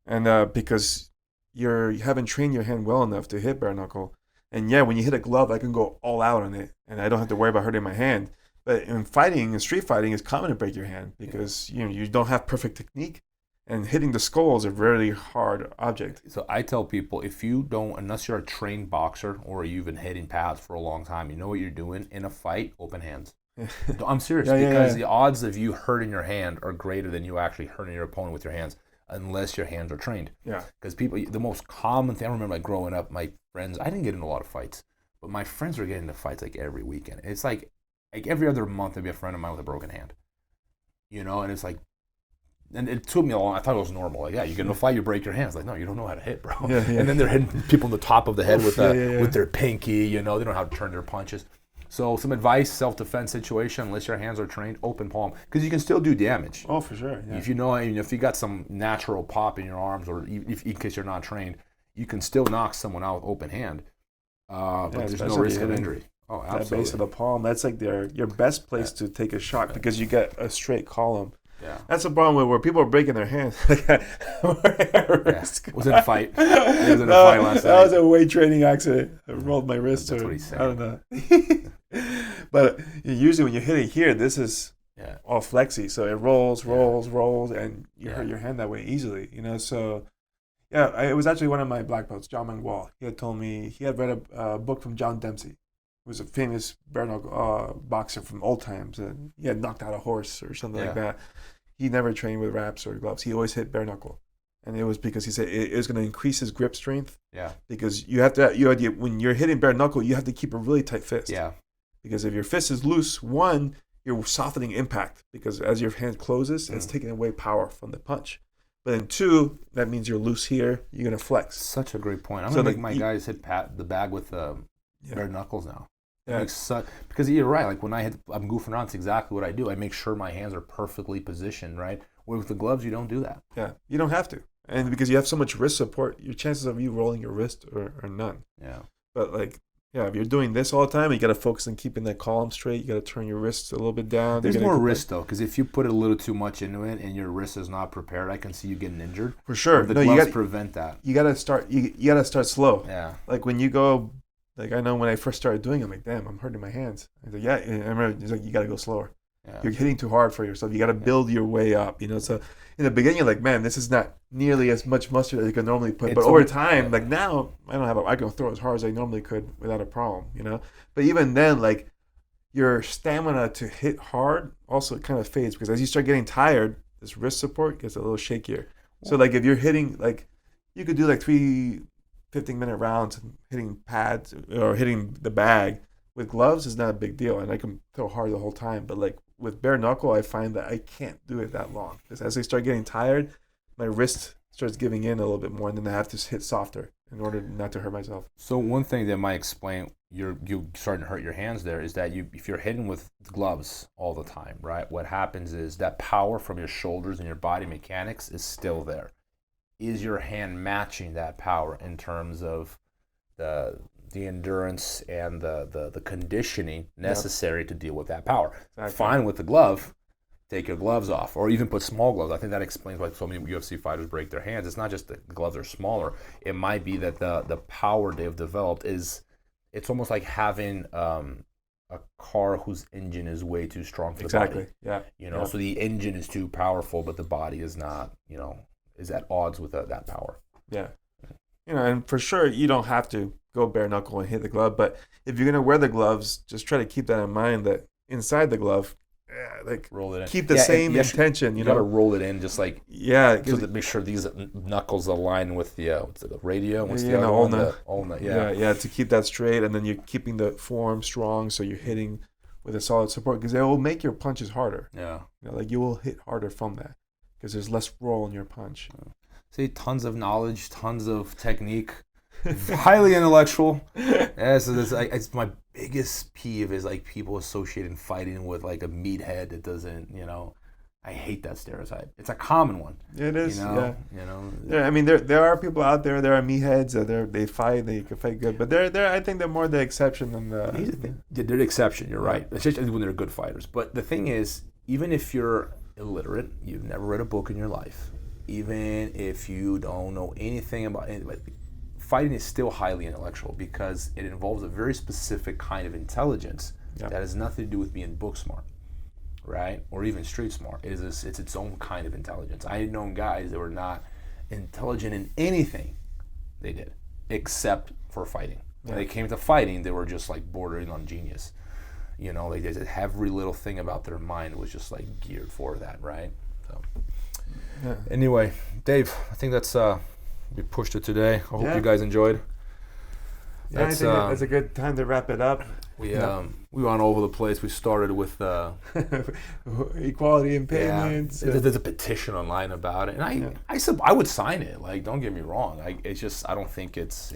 and because you haven't trained your hand well enough to hit bare knuckle. And when you hit a glove, I can go all out on it, and I don't have to worry about hurting my hand. But in fighting and street fighting, it's common to break your hand because you don't have perfect technique, and hitting the skull is a very hard object. So I tell people, if you don't, unless you're a trained boxer or you've been hitting pads for a long time, you know what you're doing in a fight, open hands. I'm serious, because the odds of you hurting your hand are greater than you actually hurting your opponent with your hands, unless your hands are trained. Yeah. Because people, the most common thing, I remember like growing up, my friends, I didn't get into a lot of fights, but my friends were getting into fights like every weekend. It's like every other month there'd be a friend of mine with a broken hand. And it's like, and it took me a long, I thought it was normal. Like, you get in a fight, you break your hands. Like, no, you don't know how to hit, bro. Yeah. And then they're hitting people in the top of the head with their pinky, they don't know how to turn their punches. So some advice, self-defense situation, unless your hands are trained, open palm. Because you can still do damage. Oh, for sure. Yeah. If if you got some natural pop in your arms, or if, in case you're not trained, you can still knock someone out with open hand. But there's no risk of injury. Oh, absolutely. That base of the palm, that's like your best place to take a shot, because you get a straight column. Yeah. That's the problem where people are breaking their hands. Was in a fight. It was in a fight last night. That was a weight training accident. I rolled my wrist. That's what he's saying. I don't know. But usually when you hit it here, this is all flexy. So it rolls, and you hurt your hand that way easily. So it was actually one of my black belts, John Mangual. He had told me he had read a book from John Dempsey, who was a famous bare knuckle boxer from old times, and he had knocked out a horse or something like that. He never trained with wraps or gloves. He always hit bare knuckle, and it was because he said it was going to increase his grip strength. Yeah. Because you have to, when you're hitting bare knuckle, you have to keep a really tight fist. Yeah. Because if your fist is loose, one, you're softening impact, because as your hand closes, it's taking away power from the punch. But then two, that means you're loose here. You're going to flex. Such a great point. I'm going to make my guys hit the bag with bare knuckles now. Yeah. Because you're right. Like when I'm goofing around, it's exactly what I do. I make sure my hands are perfectly positioned, right? Where with the gloves, you don't do that. Yeah, you don't have to. And because you have so much wrist support, your chances of you rolling your wrist are none. Yeah. But if you're doing this all the time, you got to focus on keeping that column straight. You got to turn your wrists a little bit down. There's more risk though, because if you put a little too much into it and your wrist is not prepared, I can see you getting injured. For sure. The gloves prevent that. You got to start. You got to start slow. Yeah. Like when you go. Like I know when I first started doing it, I'm like, damn, I'm hurting my hands. I was like, I remember he's like, you got to go slower. Yeah. You're hitting too hard for yourself. You got to build your way up, So in the beginning, you're like, man, this is not nearly as much mustard as you can normally put. But over time, like now, I can throw as hard as I normally could without a problem, But even then, like your stamina to hit hard also kind of fades, because as you start getting tired, this wrist support gets a little shakier. So like if you're hitting, like you could do like 3 15-minute rounds and hitting pads or hitting the bag with gloves is not a big deal, and I can throw hard the whole time. But like with bare knuckle, I find that I can't do it that long, because as I start getting tired, my wrist starts giving in a little bit more, and then I have to hit softer in order not to hurt myself. So one thing that might explain you starting to hurt your hands there is that if you're hitting with gloves all the time, right? What happens is that power from your shoulders and your body mechanics is still there. Is your hand matching that power in terms of the endurance and the conditioning necessary to deal with that power? Exactly. Fine with the glove, take your gloves off, or even put small gloves. I think that explains why so many UFC fighters break their hands. It's not just the gloves are smaller. It might be that the power they've developed it's almost like having a car whose engine is way too strong for the body. Yeah. So the engine is too powerful, but the body is not, is at odds with that power. Yeah. And for sure, you don't have to go bare knuckle and hit the glove, but if you're going to wear the gloves, just try to keep that in mind, that inside the glove, roll it in. Keep the same intention. You got to roll it in, just like so to make sure these knuckles align with the radio. What's the other one? The ulna. Yeah, to keep that straight, and then you're keeping the form strong, so you're hitting with a solid support, because it will make your punches harder. Yeah. You know, like you will hit harder from that because there's less roll in your punch. See, tons of knowledge, tons of technique, highly intellectual. Yeah, so it's my biggest peeve is like people associating fighting with like a meathead that doesn't, I hate that stereotype. It's a common one. It is, yeah. Yeah, I mean, there are people out there. There are meatheads. They fight. They can fight good, but I think they're more the exception than the. They're the exception. You're right, especially when they're good fighters. But the thing is, even if you're illiterate, you've never read a book in your life, even if you don't know anything about it, fighting is still highly intellectual because it involves a very specific kind of intelligence that has nothing to do with being book smart. Right? Or even street smart. It's its own kind of intelligence. I had known guys that were not intelligent in anything they did, except for fighting. When they came to fighting, they were just like bordering on genius. Like they did every little thing about their mind was just like geared for that, right? So anyway, Dave, I think that's we pushed it today. I hope you guys enjoyed. Yeah, I think that's a good time to wrap it up. We went all over the place. We started with equality in payments. Yeah. There's a petition online about it, and I would sign it. Like, don't get me wrong. It's just I don't think it's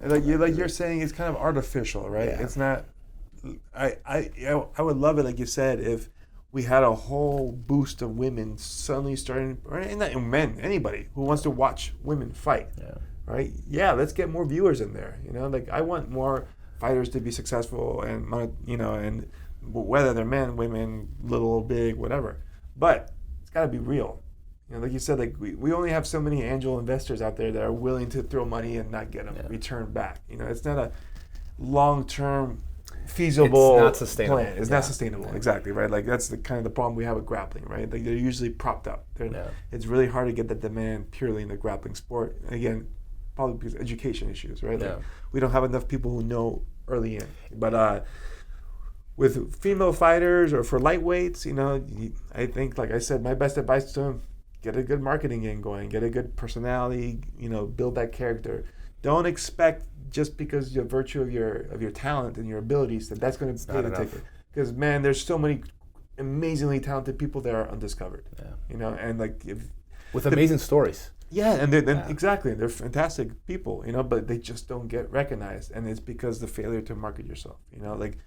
like you're saying it's kind of artificial, right? Yeah. It's not. I would love it, like you said, if we had a whole boost of women suddenly starting, or not men, anybody who wants to watch women fight. Yeah. Right? Yeah, let's get more viewers in there. Like I want more fighters to be successful, and and whether they're men, women, little, big, whatever. But it's got to be real. Like you said, like we only have so many angel investors out there that are willing to throw money and not get a return back. It's not a long-term feasible it's not sustainable. plan. It's not sustainable. Exactly, right? Like that's the kind of the problem we have with grappling, right? Like they're usually propped up. It's really hard to get the demand purely in the grappling sport. And again, probably because of education issues, right? Like we don't have enough people who know early in. But with female fighters or for lightweights, I think, like I said, my best advice to them: get a good marketing game going, get a good personality, build that character. Don't expect just because the virtue of your talent and your abilities that's going to pay the ticket. Because man, there's so many amazingly talented people that are undiscovered. And like with amazing stories. Yeah, and exactly, they're fantastic people, but they just don't get recognized, and it's because the failure to market yourself. Like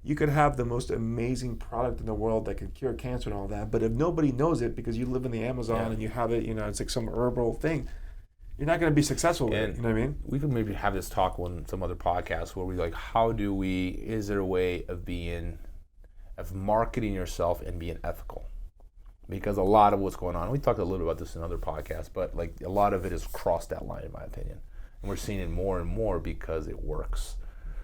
you could have the most amazing product in the world that can cure cancer and all that, but if nobody knows it because you live in the Amazon and you have it, it's like some herbal thing, you're not going to be successful with it. You know what I mean? We could maybe have this talk on some other podcast where we like, is there a way of marketing yourself and being ethical? Because a lot of what's going on, we talked a little about this in other podcasts, but like a lot of it has crossed that line, in my opinion. And we're seeing it more and more because it works.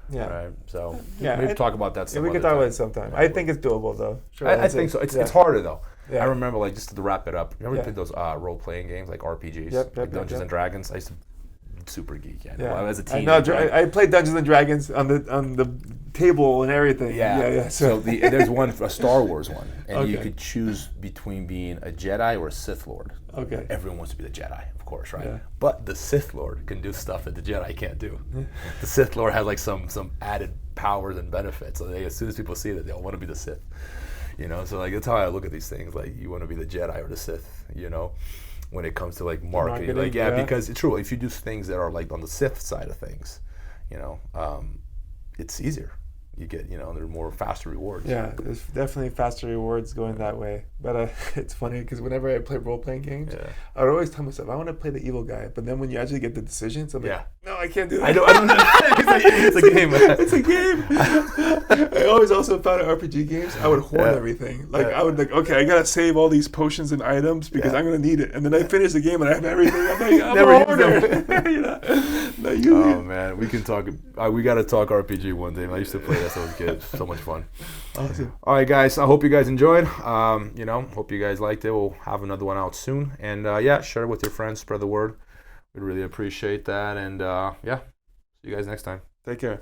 Yeah. Right. So maybe talk about that. We could talk about it sometime. I think it's doable though. Sure, I think so. It's harder though. Yeah. I remember, like, just to wrap it up. Remember we played those role-playing games like RPGs, like Dungeons and Dragons. I used to super geek. As a teenager. I played Dungeons and Dragons on the table and everything. Yeah. So there's a Star Wars one, and you could choose between being a Jedi or a Sith Lord. Okay. Everyone wants to be the Jedi, of course, right? Yeah. But the Sith Lord can do stuff that the Jedi can't do. The Sith Lord has like some added powers and benefits. So as soon as people see that, they'll want to be the Sith. So like that's how I look at these things. Like you want to be the Jedi or the Sith. When it comes to like marketing, like because it's true. If you do things that are like on the Sith side of things, it's easier. You get, there are more faster rewards. Yeah, there's definitely faster rewards going that way. But it's funny because whenever I play role-playing games, I would always tell myself, I want to play the evil guy. But then when you actually get the decisions, I'm like, no, I can't do that. I don't know. It's a game. It's a game. I always also found in RPG games, I would hoard everything. Like, I would okay, I got to save all these potions and items because I'm going to need it. And then I finish the game and I have everything. I'm like, I'm never a hoarder. Oh, man. We can talk. We got to talk RPG one day. I used to play as a kid. So much fun. Awesome. All right, guys. I hope you guys enjoyed. Hope you guys liked it. We'll have another one out soon. And share it with your friends. Spread the word. We'd really appreciate that. And see you guys next time. Take care.